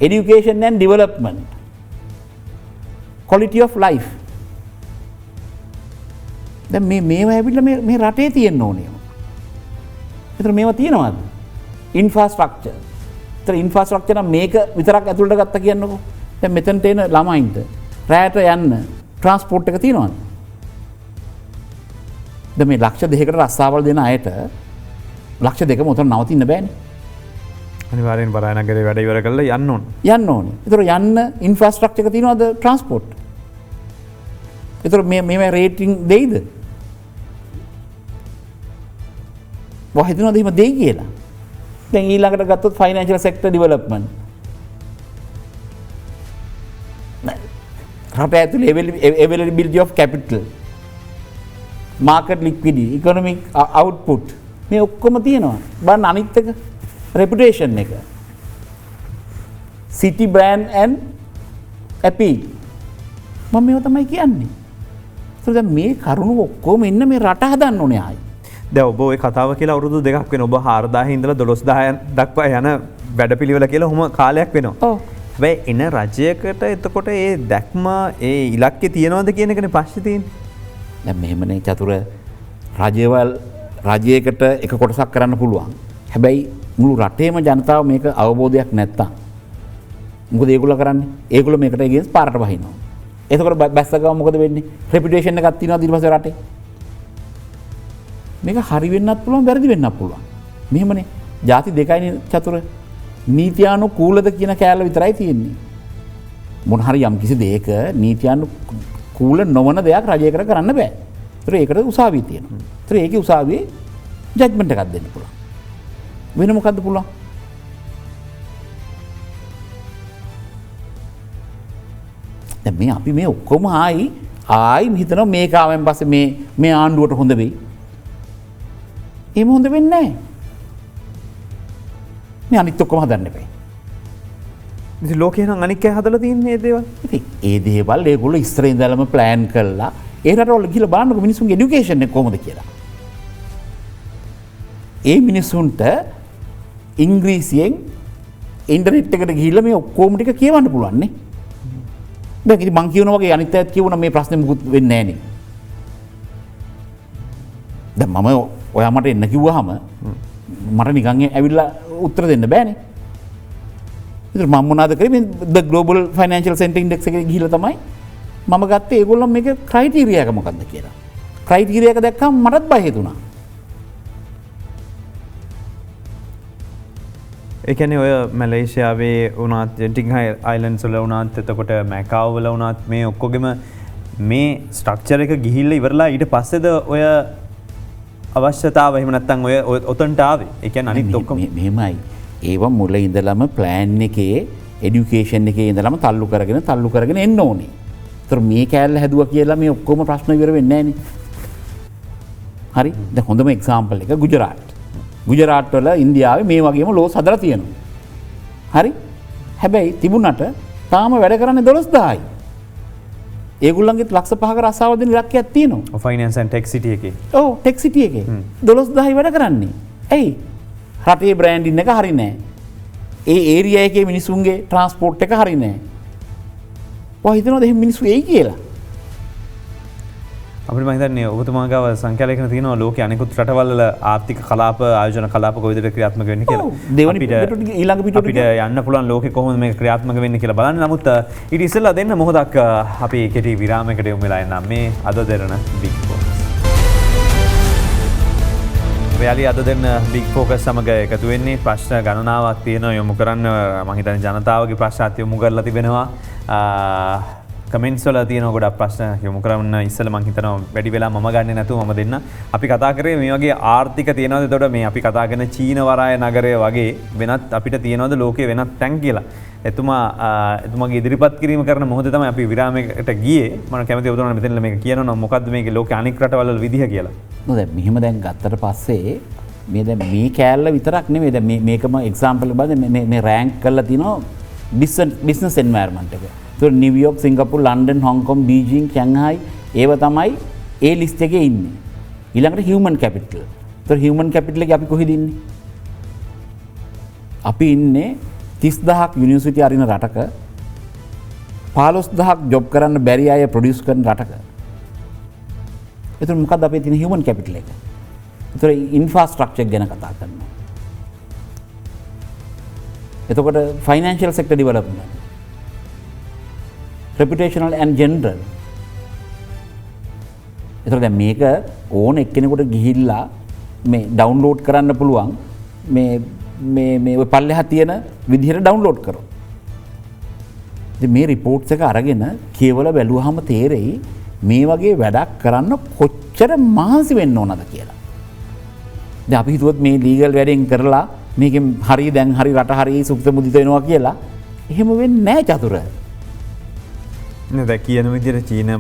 education and development, quality of life. දැන් මේවා ඇවිල්ලා මේ රටේ තියෙන්න ඕනේ. ඒතර මේවා තියෙනවද? ඉන්ෆ්‍රාස්ට්‍රක්චර්. ඒතර ඉන්ෆ්‍රාස්ට්‍රක්චර් නම් මේක විතරක් ඇතුළට ගත්තා කියන්නකෝ. දැන් මෙතනට එන ළමයින්ට රැයට යන්න ට්‍රාන්ස්පෝර්ට් එක තියෙනවද? දැන් මේ ලක්ෂ 2කට රස්සාවල් දෙන අයට ලක්ෂ 2ම උතන නවතින්න බෑනේ. අනිවාර්යෙන් බරායනගරේ වැඩ ඉවර කරලා යන්න ඕන. යන්න ඕනේ. ඒතර යන්න ඉන්ෆ්‍රාස්ට්‍රක්චර් එක තියෙනවද ට්‍රාන්ස්පෝර්ට්? ඒතර මේ රේටින් දෙයිද? වහිතනවද එහෙම දෙයි කියලා? දැන් ඊළඟට ගත්තොත් ෆයිනෑන්ෂල් සෙක්ටර් ඩෙවලොප්මන්ට්. රට ඇතුලේ availability of capital, market liquidity, economic output මේ ඔක්කොම තියෙනවා. බලන්න අනිත් එක reputation එක. city brand and appeal. මම මේව තමයි කියන්නේ. ඒක දැන් මේ කරුණු ඔක්කොම ඉන්න මේ රට හදන්න ඕනේ ආයි. දැන් ඔබ ওই කතාව කියලා අවුරුදු දෙකක් වෙනවා. ඔබ 4000 ඉඳලා 12000 දක්වා යන වැඩපිළිවෙල කියලා ඔහොම කාලයක් වෙනවා. ඔව්. හැබැයි එන රජයකට එතකොට ඒ දැක්ම ඒ ඉලක්කේ තියනවද කියන එකනේ ප්‍රශ්නේ තියෙන්නේ. දැන් මෙහෙමනේ චතුර රජයකට එක කොටසක් කරන්න පුළුවන්. හැබැයි මුළු රටේම ජනතාව මේක අවබෝධයක් නැත්තම් මොකද ඒගොල්ලෝ කරන්නේ? ඒගොල්ලෝ මේකට against පාරට වහිනවා. එතකොට බැස්ස ගාව මොකද වෙන්නේ? රෙපියුටේෂන් එකක් තියෙනවද ඊට පස්සේ රටේ? මේක හරි වෙන්නත් පුළුවන් වැරදි වෙන්නත් පුළුවන්. මෙහෙමනේ. ಜಾති දෙකයිනේ චතුර. නීත්‍යානුකූලද කියන කෑල්ල විතරයි තියෙන්නේ. මොන හරි යම් කිසි දෙයක නීත්‍යානුකූල නොවන දෙයක් රජයකට කරන්න බෑ. ඒතර ඒකට උසාවිය තියෙනවා. ඒතර ඒකේ උසාවියේ ජජ්මන්ට් එකක් දෙන්න පුළුවන්. වෙන මොකද්ද පුළුවන්? දැන් මේ අපි මේ ඔක්කොම ආයි හිතනවා මේක ආවෙන් පස්සේ මේ ආණ්ඩුවට හොඳ වෙයි. එහෙම හොඳ වෙන්නේ නැහැ. මේ අනිත් ඔක්කොම හදන්න එපා. ඉතින් ලෝකේ නම් අනික් අය හදලා තින්නේ මේ දේවල්. ඉතින් ඒ දේවල් ඒගොල්ලෝ ඉස්සරින් ඉඳලම ප්ලෑන් කරලා ඒ රටවල ගිහලා බලන්නකො මිනිස්සුන්ගේ এডুকেෂන් එක කොහොමද කියලා. ඒ මිනිස්සුන්ට ඉංග්‍රීසියෙන් ඉන්ටර්නෙට් එකට ගිහිල්ලා මේ ඔක්කොම ටික කියවන්න පුළුවන් නේ. දැන් ඉතින් මං කියනවා වගේ අනිත් අයත් කියවුණා මේ ප්‍රශ්නේ මුකුත් වෙන්නේ නැහැ නේ. දැන් මම ඔයා මට එන්න කිව්වහම මට නිකන් ඇවිල්ලා උත්තර දෙන්න බෑනේ. ඉතින් මම මොනවද කරේ මේ the global financial center index එකේ ගිහිල්ලා තමයි මම ගත්තේ ඒගොල්ලෝ මේකේ ක්‍රයිටීරියා එක මොකක්ද කියලා. ක්‍රයිටීරියා එක දැක්කම මටත් බය හිතුණා. එකන ඔය මැලේෂයාවේ වනාත් ජෙන්ටික් අයිලන්සල වනාත් එතකොට මැකාවල වනාත් මේ ඔක්කොගෙම මේ ස්ට්‍රක්චර එක ගිහිල්ල ඉවරලා ඊට පස්සෙද ඔය අවශ්‍යතාව එහෙමනත්තන් ඔය ඔතන්ටාව එක අනිත් ඔක්කොම මෙහෙමයි ඒවා මුල ඉඳලම ප්ලෑන් එකේ එඩියුකේෂන් එකේ ඉඳලම තල්ලු කරගෙන එන්න ඕනේ. ඒතර මේ කෑල්ල හැදුවා කියලා මේ ඔක්කොම ප්‍රශ්න ඉවර වෙන්නේ නැහැ නේ. හරි. දැන් හොඳම එක්සැම්පල් එක ගුජරාට්. ගුජරාට් වල ඉන්දියාවේ මේ වගේම ලෝස් හදලා තියෙනවා. හරි. හැබැයි තිබුණට තාම වැඩ කරන්නේ 12000යි. ඒගොල්ලන්ගේ ලක්ෂ 5ක රස්සාව දෙන ඉලක්කයක් තියෙනවා. ෆයිනෑන්ස් ඇන්ඩ් ටෙක් සිටි එකේ. ඔව් ටෙක් සිටි එකේ 12000යි වැඩ කරන්නේ. ඇයි? රටේ බ්‍රෑන්ඩින් එක හරි නෑ. ඒ ඒරියා එකේ මිනිසුන්ගේ ට්‍රාන්ස්පෝර්ට් එක හරි නෑ. ඔය හිතනවාද එහෙම මිනිස්සු එයි කියලා? අපිට මම හිතන්නේ ඔබතුමාගාව සංඛ්‍යාලයකන තියෙනවා ලෝකයේ අනිකුත් රටවල් ආර්ථික කලාප ආයෝජන කලාප කොයි විදිහට ක්‍රියාත්මක වෙන්නේ කියලා. දෙවනි පිටුට ඊළඟ පිටුට අපිට යන්න පුළුවන් ලෝකේ කොහොමද මේක ක්‍රියාත්මක වෙන්නේ කියලා බලන්න. නමුත් ඊට ඉස්සෙල්ලා දෙන්න මොහොතක් අපි කෙටි විරාමයකට යමු වෙලා එන්නම් මේ අද දෙරණ බිග් ෆෝකස්. ඔයාලි අද දෙන්න බිග් ෆෝකස් සමග එකතු වෙන්නේ ප්‍රශ්න ගණනාවක් තියෙනවා යොමු කරන්න මම හිතන්නේ ජනතාවගේ ප්‍රශ්නත් යොමු කරලා තිබෙනවා. කමෙන්ට්ස් වල තියෙන ගොඩක් ප්‍රශ්න යොමු කරන්න ඉස්සෙල්ලා මම හිතනවා වැඩි වෙලා මම ගන්නෙ නැතුව මම දෙන්න. අපි කතා කරේ මේ වගේ ආර්ථික තියෙනවද? එතකොට මේ අපි කතා කරන චීන වරාය නගරය වගේ වෙනත් අපිට තියෙනවද ලෝකේ වෙනත් තැන් කියලා. එතුමාගේ ඉදිරිපත් කිරීම කරන මොහොතේ තමයි අපි විරාමයකට ගියේ. මම කැමතියි ඔබතුමාට මෙතන මේක කියනවා මොකද්ද මේකේ ලෝකේ අනික් රටවල විදිහ කියලා. දැන් මෙහෙම දැන් ගත්තට පස්සේ මේ දැන් මේ කෑල්ල විතරක් නෙමෙයි දැන් මේකම එක්සැම්පල් බලන්න මේ රෑන්ක් කරලා තිනවා බිස්නස් එන්වයරන්මන්ට් එක. ඒතකොට New York, Singapore, London, Hong Kong, Beijing, Shanghai ඒව තමයි ඒ ලිස්ට් එකේ ඉන්නේ. ඊළඟට හියුමන් කැපිටල්. ඒතකොට හියුමන් කැපිටල් එකේ අපි කොහෙද ඉන්නේ? අපි ඉන්නේ 30000ක් යුනිවර්සිටි අරින රටක 15000ක් ජොබ් කරන්න බැරි අය ප්‍රොඩියුස් කරන රටක. එතකොට මොකක්ද අපේ තියෙන හියුමන් කැපිටල් එක? එතකොට ඉන්ෆ්‍රාස්ට්‍රක්චර් ගැන කතා කරනවා. එතකොට financial sector development, reputational and general. එතකොට දැන් මේක ඕන එක්කෙනෙකුට ගිහිල්ලා මේ ඩවුන්ලෝඩ් කරන්න පුළුවන් මේ ඔය පල්ලෙහා තියෙන විදිහට ඩවුන්ලෝඩ් කරොත්. ඉතින් මේ රිපෝට්ස් එක අරගෙන කියවලා බැලුවාම තේරෙයි මේ වගේ වැඩක් කරන්න කොච්චර මහන්සි වෙන්න ඕනද කියලා. දැන් අපි හිතුවොත් මේ ලීගල් වැඩෙන් කරලා මේකෙන් හරි දැන් හරි රට හරි සුක්ත මුදිත වෙනවා කියලා. එහෙම වෙන්නේ නැහැ චතුර. නේද කියන විදිහට චීන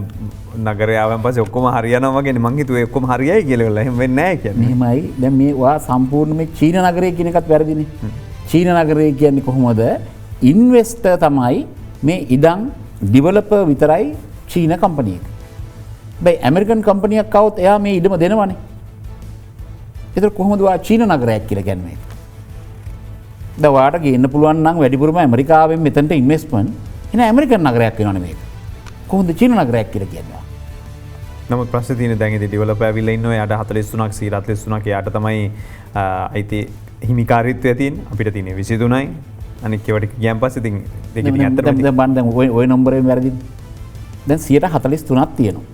නගරයාවෙන් පස්සේ ඔක්කොම හරියනවා වගේනේ මං හිතුවේ ඔක්කොම හරියයි කියලා. එහෙම වෙන්නේ නැහැ කියන්නේ. මෙහෙමයි. දැන් මේ වා සම්පූර්ණ මේ චීන නගරය කියන එකත් වැරදිනේ. චීන නගරය කියන්නේ කොහොමද? ඉන්වෙස්ටර් තමයි මේ ඉඩම් ඩෙවලොපර් විතරයි චීන කම්පැනි එක. බයි ඇමරිකන් කම්පැනියක් આવොත් එයා මේ ඉඩම දෙනවනේ. ඒතර කොහොමද වා චීන නගරයක් කියලා කියන්නේ? දැන් ඔයාලට ගේන්න පුළුවන් නම් වැඩිපුරම ඇමරිකාවෙන් මෙතනට ඉන්වෙස්ට්මන්ට් එන ඇමරිකන් නගරයක් වෙනවනේ මේක. කොහොමද චීන නගරයක් කියලා කියන්නේ? නමුත් ප්‍රශ්නේ තියෙන්නේ දැන් ඉතින් ඩෙවලොපර් ඇවිල්ලා ඉන්නවා එයාට 43ක් 43ක් එයාට තමයි අයිති හිමිකාරීත්වය තියෙන්නේ. අපිට තියෙන්නේ 23යි. අනික ඒවට ගියන් පස්සේ ඉතින් දෙක ඉතින් ඇත්තටම දැන් ওই නම්බරයෙන් වැරදිනේ. දැන් 143ක් තියෙනවා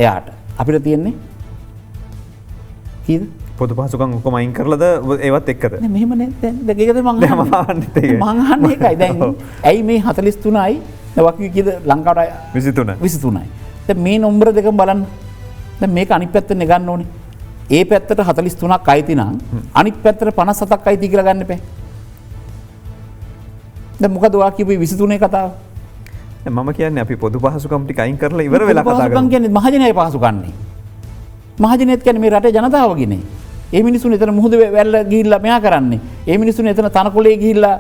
එයාට. අපිට තියෙන්නේ කීයද? පොදු පහසුකම් ඔක්කොම අයින් කරලාද ඒවත් එක්කද? නෑ මෙහෙම නේ. දැන් ඒකද මං අහන්නේ ඒකයි. දැන් ඇයි මේ 43යි වකි කීයද ලංකාවට 23යි. දැන් මේ නම්බර දෙකම බලන්න. දැන් මේක අනිත් පැත්තෙන් ගන්න ඕනේ. ඒ පැත්තට 43ක් අයිති නම් අනිත් පැත්තට 57ක් අයිති කියලා ගන්න එපා. දැන් මොකද ඔයා කියපු 23 කතාව? මම කියන්නේ අපි පොදු පහසුකම් ටික අයින් කරලා ඉවර වෙලා කතා කරමු. පහසුකම් කියන්නේ මහජනයේ පහසුකම්නේ. මහජනයත් කියන්නේ මේ රටේ ජනතාවගේනේ. ඒ මිනිස්සුන් එතන මුහුද වැල්ල ගිහිල්ලා මෙහා කරන්නේ. ඒ මිනිස්සුන් එතන තනකොළේ ගිහිල්ලා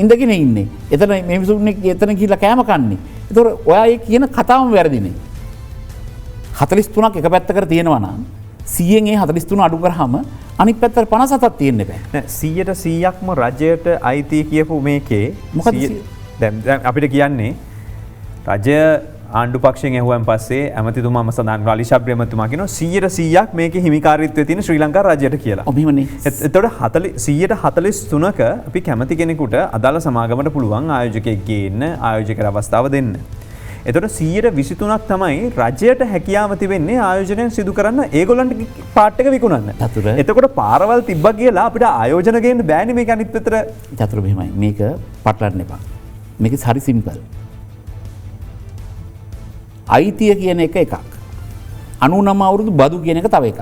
ඉඳගෙන ඉන්නේ. එතන මේ මිනිස්සුන් එතන ගිහිල්ලා කෑම කන්නේ. ඒතකොට ඔයා ඒ කියන කතාවම වැරදිනේ. 43ක් එක පැත්තකට තියෙනවා නම් 100න් ඒ 43 අඩු කරාම අනිත් පැත්තට 57ක් තියෙන්න බෑ. නෑ 100%ක්ම රජයට අයිති කියපු මේකේ මොකද දැන් අපිට කියන්නේ රජය ආණ්ඩු පක්ෂයෙන් ඇහුවන් පස්සේ ඇමතිතුමාම සඳහන් කරලා අලිෂබ් ඇමතිතුමා කියනවා 100%ක් මේකේ හිමිකාරීත්වය තියෙන ශ්‍රී ලංකා රජයට කියලා. ඔව් මෙහෙමනේ. එතකොට 143ක අපි කැමති කෙනෙකුට අදාළ සමාගමට පුළුවන් ආයෝජකයෙක් ගේන්න ආයෝජකයට අවස්ථාව දෙන්න. එතකොට 123ක් තමයි රජයට හැකියාව තිබෙන්නේ ආයෝජනය සිදු කරන්න ඒගොල්ලන්ට පාට් එක විකුණන්න. එතකොට පාරවල් තිබ්බ කියලා අපිට ආයෝජන ගේන්න බෑනේ මේක අනිත් පැත්තට. චතුර මෙහෙමයි. මේක පටලන්න එපා. මේක හරි සිම්පල්. අයිතිය කියන එක එකක්. 99 අවුරුදු බදු කියන එක තව එකක්.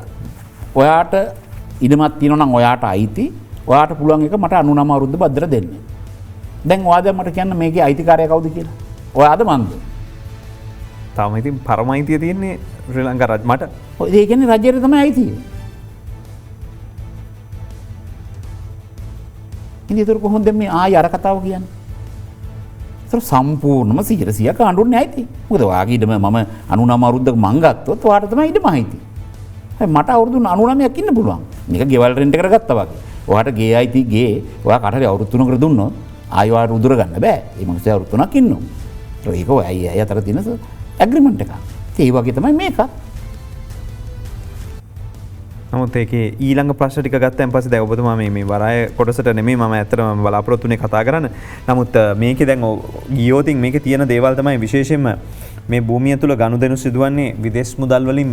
ඔයාට ඉඩමක් තියෙනවා නම් ඔයාට අයිති. ඔයාට පුළුවන් එක මට 99 අවුරුද්ද බද්දට දෙන්න. දැන් ඔයා දැන් මට කියන්න මේකේ අයිතිකාරය කවුද කියලා. ඔයාද මන්ද? තාම ඉතින් පරමයිතිය තියෙන්නේ ශ්‍රී ලංකා රජ මට. ඔය ඒ කියන්නේ රජයට තමයි අයිතිය. ඉතින් ඒක කොහොමද මේ ආය අර කතාව කියන්නේ? ඒතර සම්පූර්ණම 100% ආණ්ඩුවනේ අයිති. මොකද ඔයාගේ ඉඩම මම 99 අවුරුද්දක මං ගත්තොත් ඔයාට තමයි ඉඩම අයිති. මට අවුරුදු 99ක් ඉන්න පුළුවන්. මේක ගෙවල් රෙන්ට් එකට ගත්තා වගේ. ඔයාට ගේ අයිති ගේ ඔයා කාට හරි අවුරුදු 3කට දුන්නොත් ආයෙ ඔයාට උදුර ගන්න බෑ. ඒ මොකද අවුරුදු 3ක් ඉන්නවා. ඒක ඔයයි අතර තියෙන ඇග්‍රීමන්ට් එක. ඒ වගේ තමයි මේක. නමුත් ඒකේ ඊළඟ ප්‍රශ්න ටික ගත්තන් පස්සේ දැන් ඔබතුමා මේ වරාය කොටසට නෙමෙයි මම ඇත්තටම බලාපොරොත්තු වෙන්නේ කතා කරන්න. නමුත් මේකේ දැන් ගියෝතින් මේකේ තියෙන දේවල් තමයි විශේෂයෙන්ම මේ භූමිය තුල ගනුදෙනු සිදුවන්නේ විදේශ මුදල් වලින්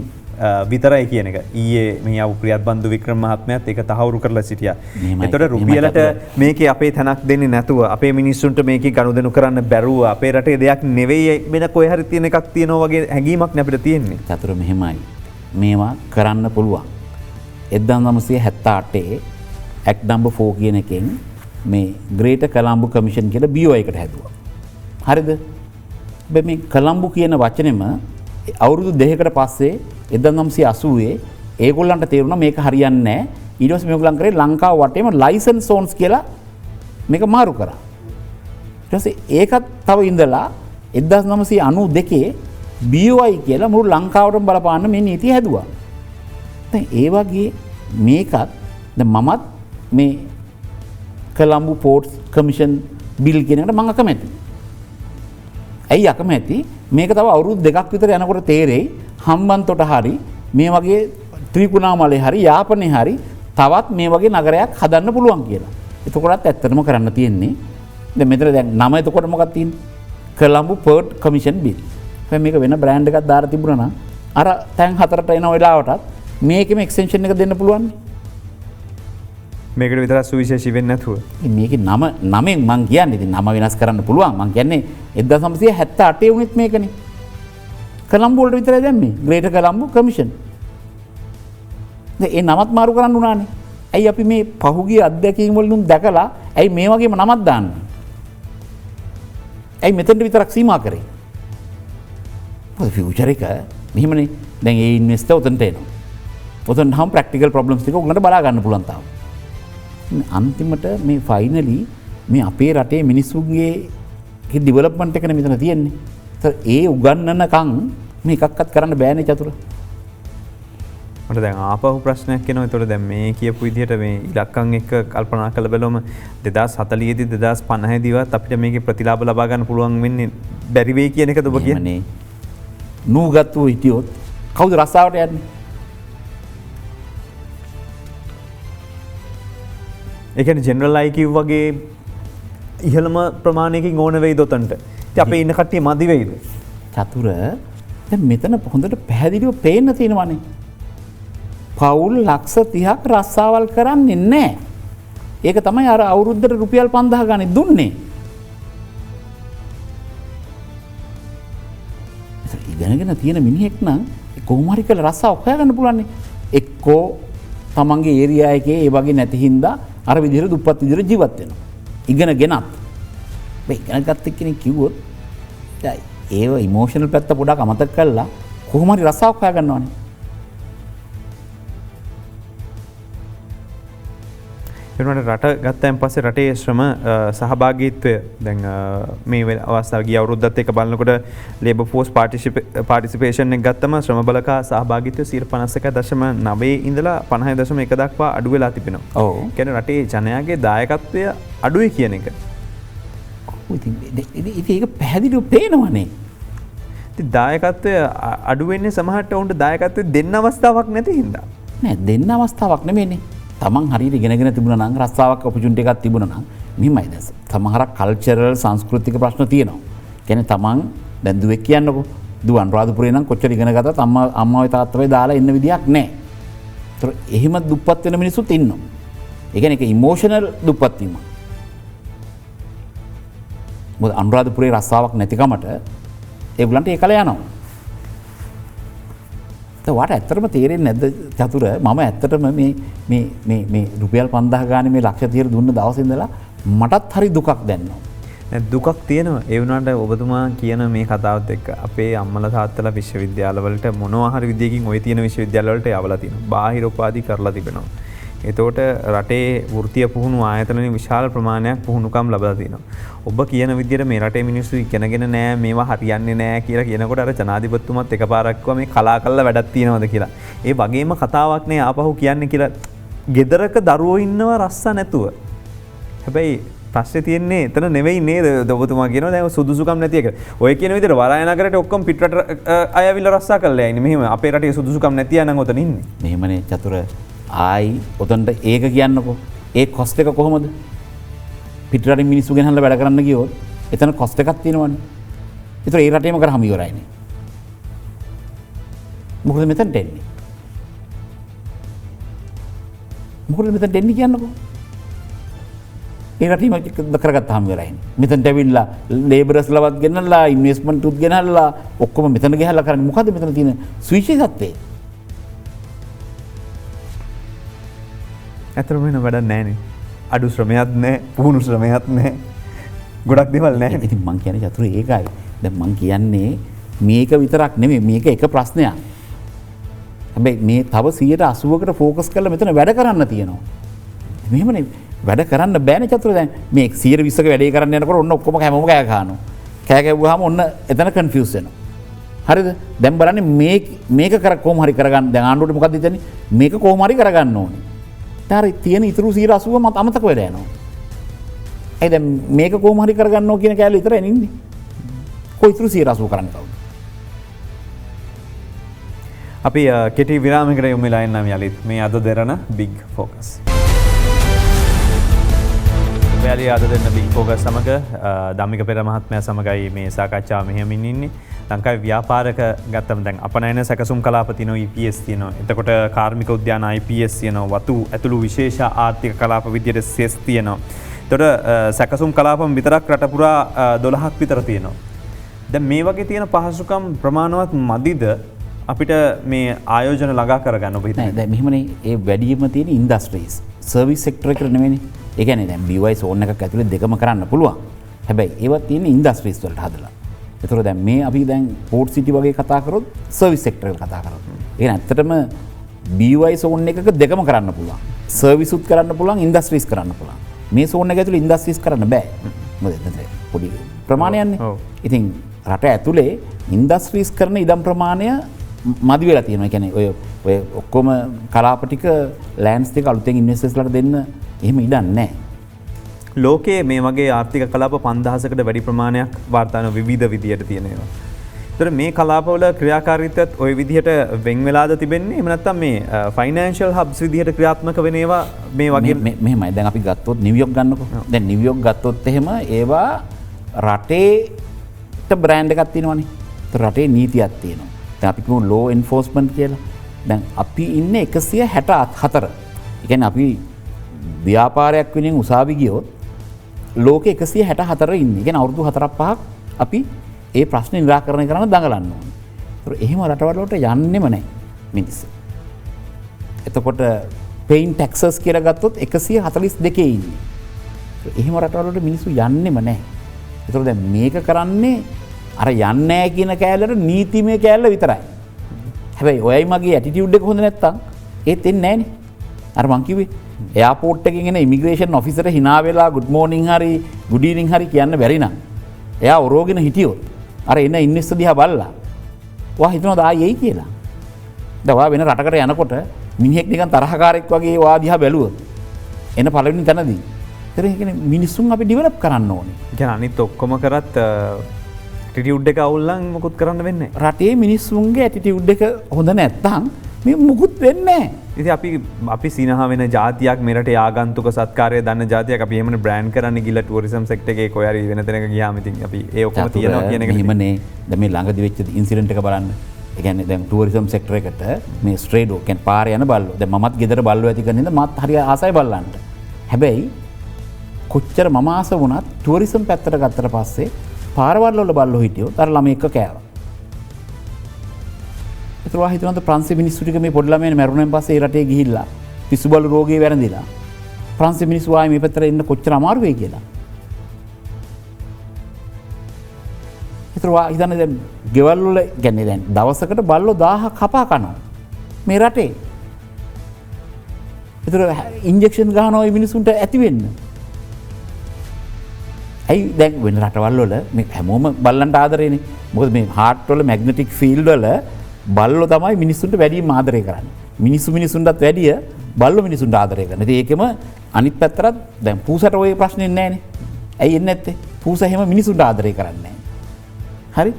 විතරයි කියන එක. ඊයේ මේ ආපු ප්‍රියත් බන්දු වික්‍රම මහත්මයාත් ඒක තහවුරු කරලා සිටියා. ඒතකොට රුපියලට මේකේ අපේ තැනක් දෙන්නේ නැතුව අපේ මිනිස්සුන්ට මේකේ ගනුදෙනු කරන්න බැරුව අපේ රටේ දෙයක් නෙවෙයි වෙන කොයි හරි තියෙන එකක් තියෙනවා වගේ හැඟීමක් නේ අපිට තියෙන්නේ. චතුර මෙහෙමයි. මේවා කරන්න පුළුවන්. 1978 ඇක්ට් නම්බර් 4 කියන එකෙන් මේ ග්‍රේටර් කොලම්බෝ කමිෂන් කියලා BOI එකට හැදුවා. හරිද? හැබැයි මේ කොලම්බෝ කියන වචනේම අවුරුදු 2කට පස්සේ 1980 ඒගොල්ලන්ට තේරුණා මේක හරියන්නේ නැහැ. ඊට පස්සේ මේගොල්ලන් කරේ ලංකාව වටේම ලයිසන්ස් සෝන්ස් කියලා මේක මාරු කරා. ඊට පස්සේ ඒකත් තව ඉඳලා 1992 BOI කියලා මුළු ලංකාවටම බලපාන්න මේ නීතිය හැදුවා. දැන් ඒ වගේ මේකත් දැන් මමත් මේ කොලම්බෝ පෝර්ට්ස් කමිෂන් බිල් කියන එකට මම අකමැතියි. ඇයි අකමැති? මේක තව අවුරුදු 2ක් විතර යනකොට තේරෙයි හම්බන්තොට හරි මේ වගේ ත්‍රිකුණාමලේ හරි යාපනයේ හරි තවත් මේ වගේ නගරයක් හදන්න පුළුවන් කියලා. එතකොටත් ඇත්තටම කරන්න තියෙන්නේ දැන් මෙතන දැන් නම එතකොට මොකක්ද තියෙන්නේ? කොලම්බෝ පෝර්ට් කමිෂන් බිල්. දැන් මේක වෙන බ්‍රෑන්ඩ් එකක් දාලා තිබුණා නම් අර තැන් හතරට එන වෙලාවටත් මේකෙම එක්ස්ටෙන්ෂන් එක දෙන්න පුළුවන්. මේකට විතරක් සුවිශේෂී වෙන්නේ නැතුව. මේකේ නමෙන් මං කියන්නේ ඉතින් නම වෙනස් කරන්න පුළුවන්. මං කියන්නේ 1978 වුණෙත් මේකනේ. කොලම්බෝ වලට විතරයි දැම්මේ. Greater Colombo commission. දැන් ඒ නමත් මාරු කරන්න උනානේ. ඇයි අපි මේ පහුගිය අත්දැකීම් වලින් දැකලා ඇයි මේ වගේම නමක් දාන්නේ? ඇයි මෙතෙන්ට විතරක් සීමා කරේ? මොකද ෆියුචර් එක මෙහෙමනේ. දැන් ඒ ඉන්වෙස්ටර් උතන්ට එනවා. උතන් හම් ප්‍රැක්ටිකල් ප්‍රොබ්ලම්ස් ටික උගලන්ට බලා ගන්න පුළුවන් තාම. අන්තිමට මේ ෆයිනලි මේ අපේ රටේ මිනිස්සුන්ගේ ඩිවලොප්මන්ට් එකනේ මෙතන තියෙන්නේ. ඒ උගන්නනකම් මේ එකක්වත් කරන්න බෑනේ චතුර. මට දැන් ආපහු ප්‍රශ්නයක් එනවා. ඒතකොට දැන් මේ කියපු විදිහට මේ ඉලක්කම් එක්ක කල්පනා කරලා බලුවම 2040 දී 2050 දීවත් අපිට මේකේ ප්‍රතිලාභ ලබා ගන්න පුළුවන් වෙන්නේ බැරි වෙයි කියන එකද ඔබ කියන්නේ? නූගත්තු හිටියොත් කවුද රස්සාවට යන්නේ? ඒ කියන්නේ ජෙනරල් IQ වගේ ඉහළම ප්‍රමාණයකින් ඕන වෙයිද උතන්ට? ඉතින් අපේ ඉන්න කට්ටිය මදි වෙයිද? චතුර දැන් මෙතන හොඳට පැහැදිලිව පේන්න තියෙනවානේ. පවුල් ලක්ෂ 30ක් රස්සාවල් කරන්නේ නැහැ. ඒක තමයි අර අවුරුද්දට රුපියල් 5000 ගානේ දුන්නේ. ඉගෙනගෙන තියෙන මිනිහෙක් නම් කොහොම හරි කියලා රස්සාව හොයාගන්න පුළුවන්. එක්කෝ තමන්ගේ ඒරියා එකේ ඒ වගේ නැති හින්දා අර විදිහට දුප්පත් විදිහට ජීවත් වෙනවා. ඉගෙනගෙනත්. මේ ඉගෙන ගත්ත කෙනෙක් කිව්වොත් ඒව ඉමෝෂනල් පැත්ත පොඩක් අමතක කරලා කොහොම හරි රස්සාවක් හොයාගන්නවනේ. එනකොට රට ගත්තයින් පස්සේ රටේ ශ්‍රම සහභාගීත්වය දැන් මේ අවස්ථාව ගිය අවුරුද්දත් එක්ක බලනකොට ලේබර් ෆෝස් පාර්ටිසිපේෂන් එක ගත්තම ශ්‍රම බලකා සහභාගීත්වය 51.9 ඉඳලා 50.1 දක්වා අඩු වෙලා තිබෙනවා. ඔව්. කියන්නේ රටේ ජනයාගේ දායකත්වය අඩුයි කියන එක. ඉතින් ඒක පැහැදිලිව පේනවනේ. ඉතින් දායකත්වය අඩු වෙන්නේ සමහරට උන්ට දායකත්වය දෙන්න අවස්ථාවක් නැති හින්දා. නෑ දෙන්න අවස්ථාවක් නෙමෙයිනේ. තමන් හරියට ඉගෙනගෙන තිබුණා නම් රස්සාවක් ඔපචුනිටි එකක් තිබුණා නම් මෙහිමයි දැස. සමහර කල්චරල් සංස්කෘතික ප්‍රශ්න තියෙනවා. කියන්නේ තමන් දැන් දුවෙක් කියන්නකෝ දුව අනුරාධපුරේ නම් කොච්චර ඉගෙන ගත්තත් අම්මා තාත්තගේ දාලා ඉන්න විදියක් නැහැ. ඒතර එහෙම දුප්පත් වෙන මිනිස්සුත් ඉන්නවා. ඒ කියන්නේ ඒක ඉමෝෂනල් දුප්පත් වීම. මොකද අනුරාධපුරේ රස්සාවක් නැතිකමට ඒගොල්ලන්ට ඒකල යනවා. වාට ඇත්තටම තේරෙන්නේ නැද්ද චතුර මම ඇත්තටම මේ රුපියල් 5000 ගානේ මේ ලක්ෂ 30 දුන්න දවසේ ඉඳලා මටත් හරි දුකක් දැනෙනවා. දුකක් තියෙනවා. ඒ වුණාට ඔබතුමා කියන මේ කතාවත් එක්ක අපේ අම්මලා තාත්තලා විශ්වවිද්‍යාලවලට මොනවා හරි විදියකින් ওই තියෙන විශ්වවිද්‍යාලවලට යවලා තිනවා. බාහිර උපාධි කරලා තිබෙනවා. එතකොට රටේ වෘත්තීය පුහුණු ආයතනවලින් විශාල ප්‍රමාණයක් පුහුණුකම් ලබා තිනවා. ඔබ කියන විදිහට මේ රටේ මිනිස්සු ඉගෙනගෙන නෑ මේවා හරියන්නේ නෑ කියලා කියනකොට අර ජනාධිපතිතුමත් එකපාරක් කිව්වා මේ කලා කල්ලා වැඩක් තියනවද කියලා. ඒ වගේම කතාවක් නේ ආපහු කියන්නේ කියලා ගෙදරක දරුවෝ ඉන්නවා රස්ස නැතුව. හැබැයි ප්‍රශ්නේ තියෙන්නේ එතන නෙවෙයි නේද ඔබතුමා කියනවා දැන් සුදුසුකම් නැති එක. ඔය කියන විදිහට වරාය නගරයට ඔක්කොම පිටරට අය ඇවිල්ලා රස්සා කරලා යන්නේ. මෙහෙම අපේ රටේ සුදුසුකම් නැති අය නම් ඔතන ඉන්නේ. මෙහෙමනේ චතුර ආයි ඔතනට ඒක කියන්නකෝ. ඒ කොස්ට් එක කොහොමද? පිටරටින් මිනිස්සු ගෙනල්ලා වැඩ කරන්න ගියොත් එතන කොස්ට් එකක් තියෙනවනේ. ඒතර ඒ රටේම කරාම ඉවරයිනේ. මොකද මෙතනට එන්නේ? මොකද මෙතනට එන්නේ කියන්නකෝ. ඒ රටේම කරගත්තාම ඉවරයිනේ. මෙතනට ඇවිල්ලා ලේබරර්ස්ලවත් ගෙනල්ලා ඉන්වෙස්ට්මන්ට් උත් ගෙනල්ලා ඔක්කොම මෙතන ගහලා කරන්නේ මොකද මෙතන තියෙන සුවිශේෂත්වය? ඇතරම වෙන වැඩක් නැහැනේ. අඩු ශ්‍රමයක් නැහැ, පුහුණු ශ්‍රමයක් නැහැ. ගොඩක් දේවල් නැහැ. ඉතින් මං කියන්නේ චතුර ඒකයි. දැන් මං කියන්නේ මේක විතරක් නෙමෙයි මේක එක ප්‍රශ්නයක්. හැබැයි මේ තව 180කට ફોකස් කරලා මෙතන වැඩ කරන්න තියෙනවා. මෙහෙමනේ වැඩ කරන්න බෑනේ චතුර දැන් මේ 120ක වැඩේ කරන්න යනකොට ඔන්න ඔක්කොම හැමෝම කෑ ගහනවා. කෑ ගැව්වහම ඔන්න එතන කන්ෆියුස් වෙනවා. හරිද? දැන් බලන්න මේක කොහොම හරි කරගන්න දැන් ආණ්ඩුවට මොකක්ද හිතන්නේ? මේක කොහොම හරි කරගන්න ඕනේ. තියෙන ඉතුරු 180 මත අමතක වෙලා යනවා. ඒ දැන් මේක කොහොම හරි කරගන්නෝ කියන කෑල්ල විතරයි ඉන්නේ. කොයි ඉතුරු 180 කරන්න කවුද? අපි කෙටි විරාමයකට යමු වෙලා ඉන්නම් යලිත් මේ අද දෙරණ බිග් ෆෝකස්. වැලිය අද දෙන්න බිග් ෆෝකස් සමග ධම්මික පෙර මහත්මයා සමගයි මේ සාකච්ඡාව මෙහෙමින් ඉන්නේ. ලංකාවේ ව්‍යාපාරක ගත්තම දැන් අපනයන සැකසුම් කලාප තියෙනවා EPS තියෙනවා. එතකොට කාර්මික උද්‍යාන IPS තියෙනවා. වතු ඇතුළු විශේෂ ආර්ථික කලාප විදියට සෙස් තියෙනවා. එතකොට සැකසුම් කලාපම් විතරක් රට පුරා 12ක් විතර තියෙනවා. දැන් මේ වගේ තියෙන පහසුකම් ප්‍රමාණවත් මදිද අපිට මේ ආයෝජන ළඟා කරගන්න ඔබ හිතන්නේ? දැන් මෙහෙමනේ ඒ වැඩිම තියෙන ඉන්ඩස්ට්‍රීස් සර්විස් සෙක්ටර් එකට නෙමෙයිනේ. ඒ කියන්නේ දැන් BY zone එකක් ඇතුලේ දෙකම කරන්න පුළුවන්. හැබැයි ඒවත් තියෙන ඉන්ඩස්ට්‍රීස් වලට හදලා. ඒතර දැන් මේ අපි දැන් පෝට් සිටි වගේ කතා කරොත් සර්විස් සෙක්ටර් එක කතා කරොත්. ඒ කියන්නේ ඇත්තටම BY zone එකක දෙකම කරන්න පුළුවන්. සර්විස් උත් කරන්න පුළුවන් ඉන්ඩස්ට්‍රීස් කරන්න පුළුවන්. මේ zone එක ඇතුලේ ඉන්ඩස්ට්‍රීස් කරන්න බෑ. මොකද එතන පොඩි ප්‍රමාණයක්නේ. ඉතින් රට ඇතුලේ ඉන්ඩස්ට්‍රීස් කරන ඉඩම් ප්‍රමාණය මදි වෙලා තියෙනවා. ඒ කියන්නේ ඔය ඔක්කොම කලාප ටික ලෑන්ඩ්ස් ටික අලුතෙන් ඉන්වෙස්ටර්ස්ලාට දෙන්න එහෙම ඉඩක් නැහැ. ලෝකයේ මේ වගේ ආර්ථික කලාප 5000කට වැඩි ප්‍රමාණයක් වාර්තා වෙන විවිධ විදියට තියෙනවා. ඒතර මේ කලාපවල ක්‍රියාකාරීත්වයත් ওই විදිහට වෙන් වෙලාද තිබෙන්නේ? එහෙම නැත්නම් මේ ෆයිනෑන්ෂල් හබ්ස් විදිහට ක්‍රියාත්මක වෙන ඒවා මේ වගේ මෙහෙමයි. දැන් අපි ගත්තොත් නිව්යෝක් ගන්නකො. දැන් නිව්යෝක් ගත්තොත් එහෙම ඒවා රටේට බ්‍රෑන්ඩ් එකක් තියෙනවනේ. ඒතර රටේ නීතියක් තියෙනවා. දැන් අපි කියමු ලෝ එන්ෆෝස්මන්ට් කියලා. දැන් අපි ඉන්නේ 164. ඒ කියන්නේ අපි ව්‍යාපාරයක් වෙනින් උසාවි ගියොත් ලෝකෙ 164 ඉන්නේ. ඒ කියන්නේ අවුරුදු 4-5ක් අපි ඒ ප්‍රශ්නේ නිරාකරණය කරන්න දඟලන්න ඕනේ. ඒතර එහෙම රටවල් වලට යන්නෙම නැහැ මිනිස්සු. එතකොට පේයින් ටැක්සස් කියලා ගත්තොත් 142 ඉන්නේ. එහෙම රටවල් වලට මිනිස්සු යන්නෙම නැහැ. ඒතර දැන් මේක කරන්නේ අර යන්නේ නැහැ කියන කෑල්ලට නීතිමය කෑල්ල විතරයි. හැබැයි ඔයයි මගේ ඇටිටියුඩ් එක හොඳ නැත්තම් ඒත් එන්නේ නැහනේ. අර මං කිව්වේ එයාපෝට් එකකින් එන ඉමිග්‍රේෂන් ඔෆිසර් hina වෙලා good morning හරි good evening හරි කියන්න බැරි නම් එයා ඔරෝගෙන හිටියොත් අර එන ඉන්වෙස්ටර් දිහා බලලා ඔයා හිතනවාද ආයේ එයි කියලා. දැන් ඔයා වෙන රටකට යනකොට මිනිහෙක් නිකන් තරහකාරයෙක් වගේ ඔයා දිහා බැලුවොත් එන පළවෙනි තැනදී ඒතර කියන්නේ මිනිස්සුන් අපි ඩෙවලොප් කරන්න ඕනේ. කියන්නේ අනිත් ඔක්කොම කරත් ඇටිටියුඩ් එක අවුල් නම් මොකුත් කරන්න වෙන්නේ නැහැ. රටේ මිනිස්සුන්ගේ ඇටිටියුඩ් එක හොඳ නැත්නම් මේ මුකුත් වෙන්නේ ඉති අපි සිනහ වෙන ජාතියක් මෙට ආගන්තුක සත්කාරය දන්න ජාතියක් අපි එමන බ්‍රන්් කරන්න ගිල ටුවරිසම් සෙක්ටගේ කොයරි වෙනතනක ගයාමති අපි ඒකම තියන කියන හිමනේ දම ළඟදි වෙච්ච ඉන්සිරෙන්ට් එක බලන්න එකන දැ ටුවරිසම් සෙක්ටර එකට මේ ස්ට්‍රේඩෝ කැන් පාරයන බල්ල ද මත් ගෙදර බල්ල ඇතිකරන්නද මත් හරි ආසයි බල්ලන්ට හැබැයි කොච්චර මමාස වනත් ටුවරිසම් පැත්තට ගත්තර පස්සේ පාරවල්ලොල බල්ලො හිටියෝ තර ළම එක කෑව හිතනත ප්‍රන්සේ මිනිස්සුටික මේ පොඩ්ලමේ මැරුණෙන් පසේ රටේ ගිහිල්ලා පිස්සුබල රෝගය වැරදිලා ප්‍රන්සේ මිනිස්වාය මේ පැතර එන්න කොච්චර අමාරුවේ කියලා හිතරවා හිතන දැ ගෙවල්ලුල ගැන්නේ දැන් දවසකට බල්ලො 1000 කපා කනවා මේ රටේ එතර ඉන්ජෙක්ෂන් ගහනොයි මිනිසුන්ට ඇතිවෙන්න ඇයි දැන් වෙන රටවල්ලොල මේ හැමෝම බල්ලන්ට ආදරයන මොද මේ හාට්වල මැග්නටික් ෆිල්ඩල බල්ලො තමයි මිනිස්සුන්ට වැඩි ආදරය කරන්න මිනිස්සු මිනිසුන්ටත් වැඩිය බල්ල මිනිසුන්ට ආදරය කරන ඒකම අනිත් පැත්තරත් දැන් පූසට ඔය ප්‍රශ්නය නෑන ඇයි එන්න ඇත්තේ පූස හෙම මිනිසුන්ට ආදරය කරන්නේ හරි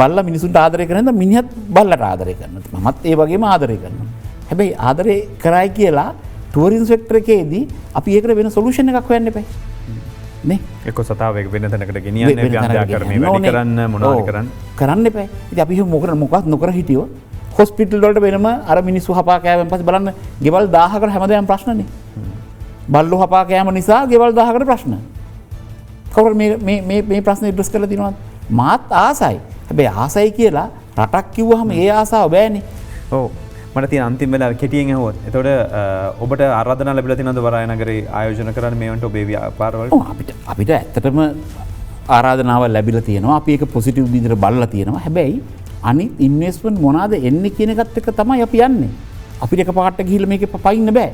බල්ල මිනිසුන්ට ආදරය කරන මිනිහත් බල්ලට ආදරය කරන මත් ඒ වගේම ආදරය කරන හැබැයි ආදරය කරයි කියලා ටුවරින් සෙක්ටර එකේදී අපි ඒකට වෙන සොලූෂණ එකක් හොයන්න එපා එක සතාවක් වෙන තැනකට ගෙනියන්න කරන්න කරන්න මොනවද කරන්න එපා ඉතින් අපි මොකද මොකක් නොකර හිටියෝ හොස්පිටල් වලට වෙනම අර මිනිස්සු හපා කෑවෙන් පස්සේ බලන්න ගෙවල් 1000කට හැමදාම ප්‍රශ්නනේ බල්ලෝ හපා කෑම නිසා ගෙවල් 1000කට ප්‍රශ්න කවුරු මේ ප්‍රශ්නේ ඉඩස් කරලා දිනවද මාත් ආසයි හැබැයි ආසයි කියලා රටක් කිව්වහම ඒ ආසාව බෑනේ ඔව් මට තියෙන අන්තිම වෙලාව කෙටියෙන් ඇහුවොත් එතකොට ඔබට ආරාධනා ලැබිලා තියෙනවද වරායනගරේ ආයෝජන කරන්න මේවට ඔබේ ව්‍යාපාරවල අපිට ඇත්තටම ආරාධනාව ලැබිලා තියෙනවා අපි ඒක පොසිටිව් විදිහට බලලා තියෙනවා හැබැයි අනිත් ඉන්වෙස්ට්මන්ට් මොනවාද එන්නේ කියන එකත් එක්ක තමයි අපි යන්නේ අපිට එකපාරට ගිහිල්ලා මේකේ පයින්න බෑ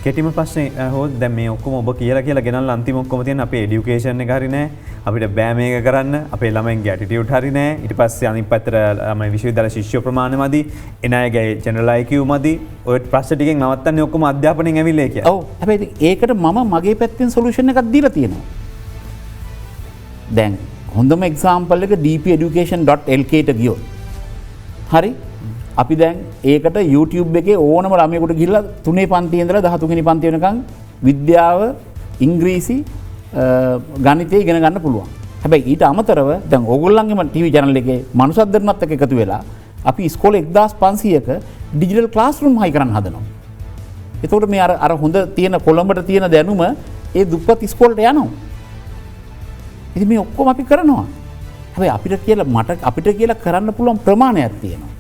කෙටිම ප්‍රශ්නේ හොත් දැන් මේ ඔක්කොම ඔබ කියලා ගෙනල්ලා අන්තිම ඔක්කොම තියෙන අපේ এডুকেෂන් එක හරි නෑ අපිට බෑ මේක කරන්න අපේ ළමයින්ගේ ඇටිටියුඩ් හරි නෑ ඊට පස්සේ අනිත් පැත්තට ළමයි විශ්වවිද්‍යාල ශිෂ්‍ය ප්‍රමාණය මදි එන අයගේ ජෙනරල් IQ මදි ඔය ප්‍රශ්න ටිකෙන් නවත්තන්නේ ඔක්කොම අධ්‍යාපනයෙන් ඇවිල්ලා කියලා. ඔව් හැබැයි ඒකට මම මගේ පැත්තෙන් සොලියුෂන් එකක් දීලා තියෙනවා. දැන් හොඳම එක්සාම්පල් එක dpeducation.lk ට ගියොත් හරි අපි දැන් ඒකට YouTube එකේ ඕනම ළමයෙකුට ගිහිල්ලා 3 පන්තියේ ඉඳලා 13 වෙනි පන්තිය වෙනකන් විද්‍යාව, ඉංග්‍රීසි, ගණිතය ඉගෙන ගන්න පුළුවන්. හැබැයි ඊට අමතරව දැන් ඕගොල්ලන්ගේම ටීවී channel එකේ මනුසද්දරණත් එක්ක එකතු වෙලා අපි ඉස්කෝලේ 1500ක ඩිජිටල් ක්ලාස්රූම් හයි කරන්න හදනවා. එතකොට මේ අර හොඳ තියෙන කොළඹට තියෙන දැනුම ඒ දුප්පත් ඉස්කෝලේට යනවා. ඉතින් මේ ඔක්කොම අපි කරනවා. හැබැයි අපිට කියලා කරන්න පුළුවන් ප්‍රමාණයක් තියෙනවා.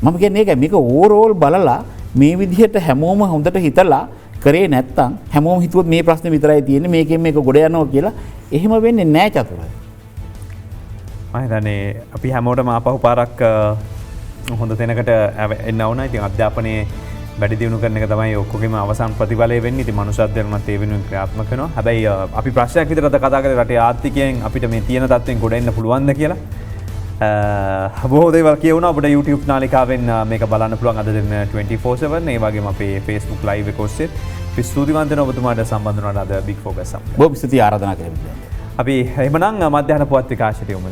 මම කියන්නේ ඒක මේක ඕවරෝල් බලලා මේ විදිහට හැමෝම හොඳට හිතලා කරේ නැත්තම් හැමෝම හිතුවොත් මේ ප්‍රශ්නේ විතරයි තියෙන්නේ මේකෙන් මේක ගොඩ යනවා කියලා එහෙම වෙන්නේ නැහැ චතුර. මම හිතන්නේ අපි හැමෝටම ආපහු පාරක් හොඳ තැනකට එන්න ඕන. ඉතින් අධ්‍යාපනයේ වැඩි දියුණු කරන එක තමයි ඔක්කොගේම අවසන් ප්‍රතිඵලය වෙන්නේ. ඉතින් මනුෂ්‍යත්වයන්වත් ඒ වෙනුවෙන් ක්‍රියාත්මක කරනවා. හැබැයි අපි ප්‍රශ්නයක් විතරද කතා කරේ රටේ ආර්ථිකයෙන් අපිට මේ තියෙන තත්ත්වෙන් ගොඩ එන්න පුළුවන්ද කියලා. බොහෝ දේවල් කියවුණා අපිට YouTube නාලිකාවෙන් මේක බලන්න පුළුවන් අද දින 24/7 ඒ වගේම අපේ Facebook live එක ඔස්සේ අපි ස්තුතිවන්ත වෙනවා ඔබතුමාට සම්බන්ධ වුණාට අද Big Focus සමග. බොහොම ස්තුතියි ආරාධනා කරමු. අපි එහෙමනම් මධ්‍යහන පුවත් විකාශයට යමු.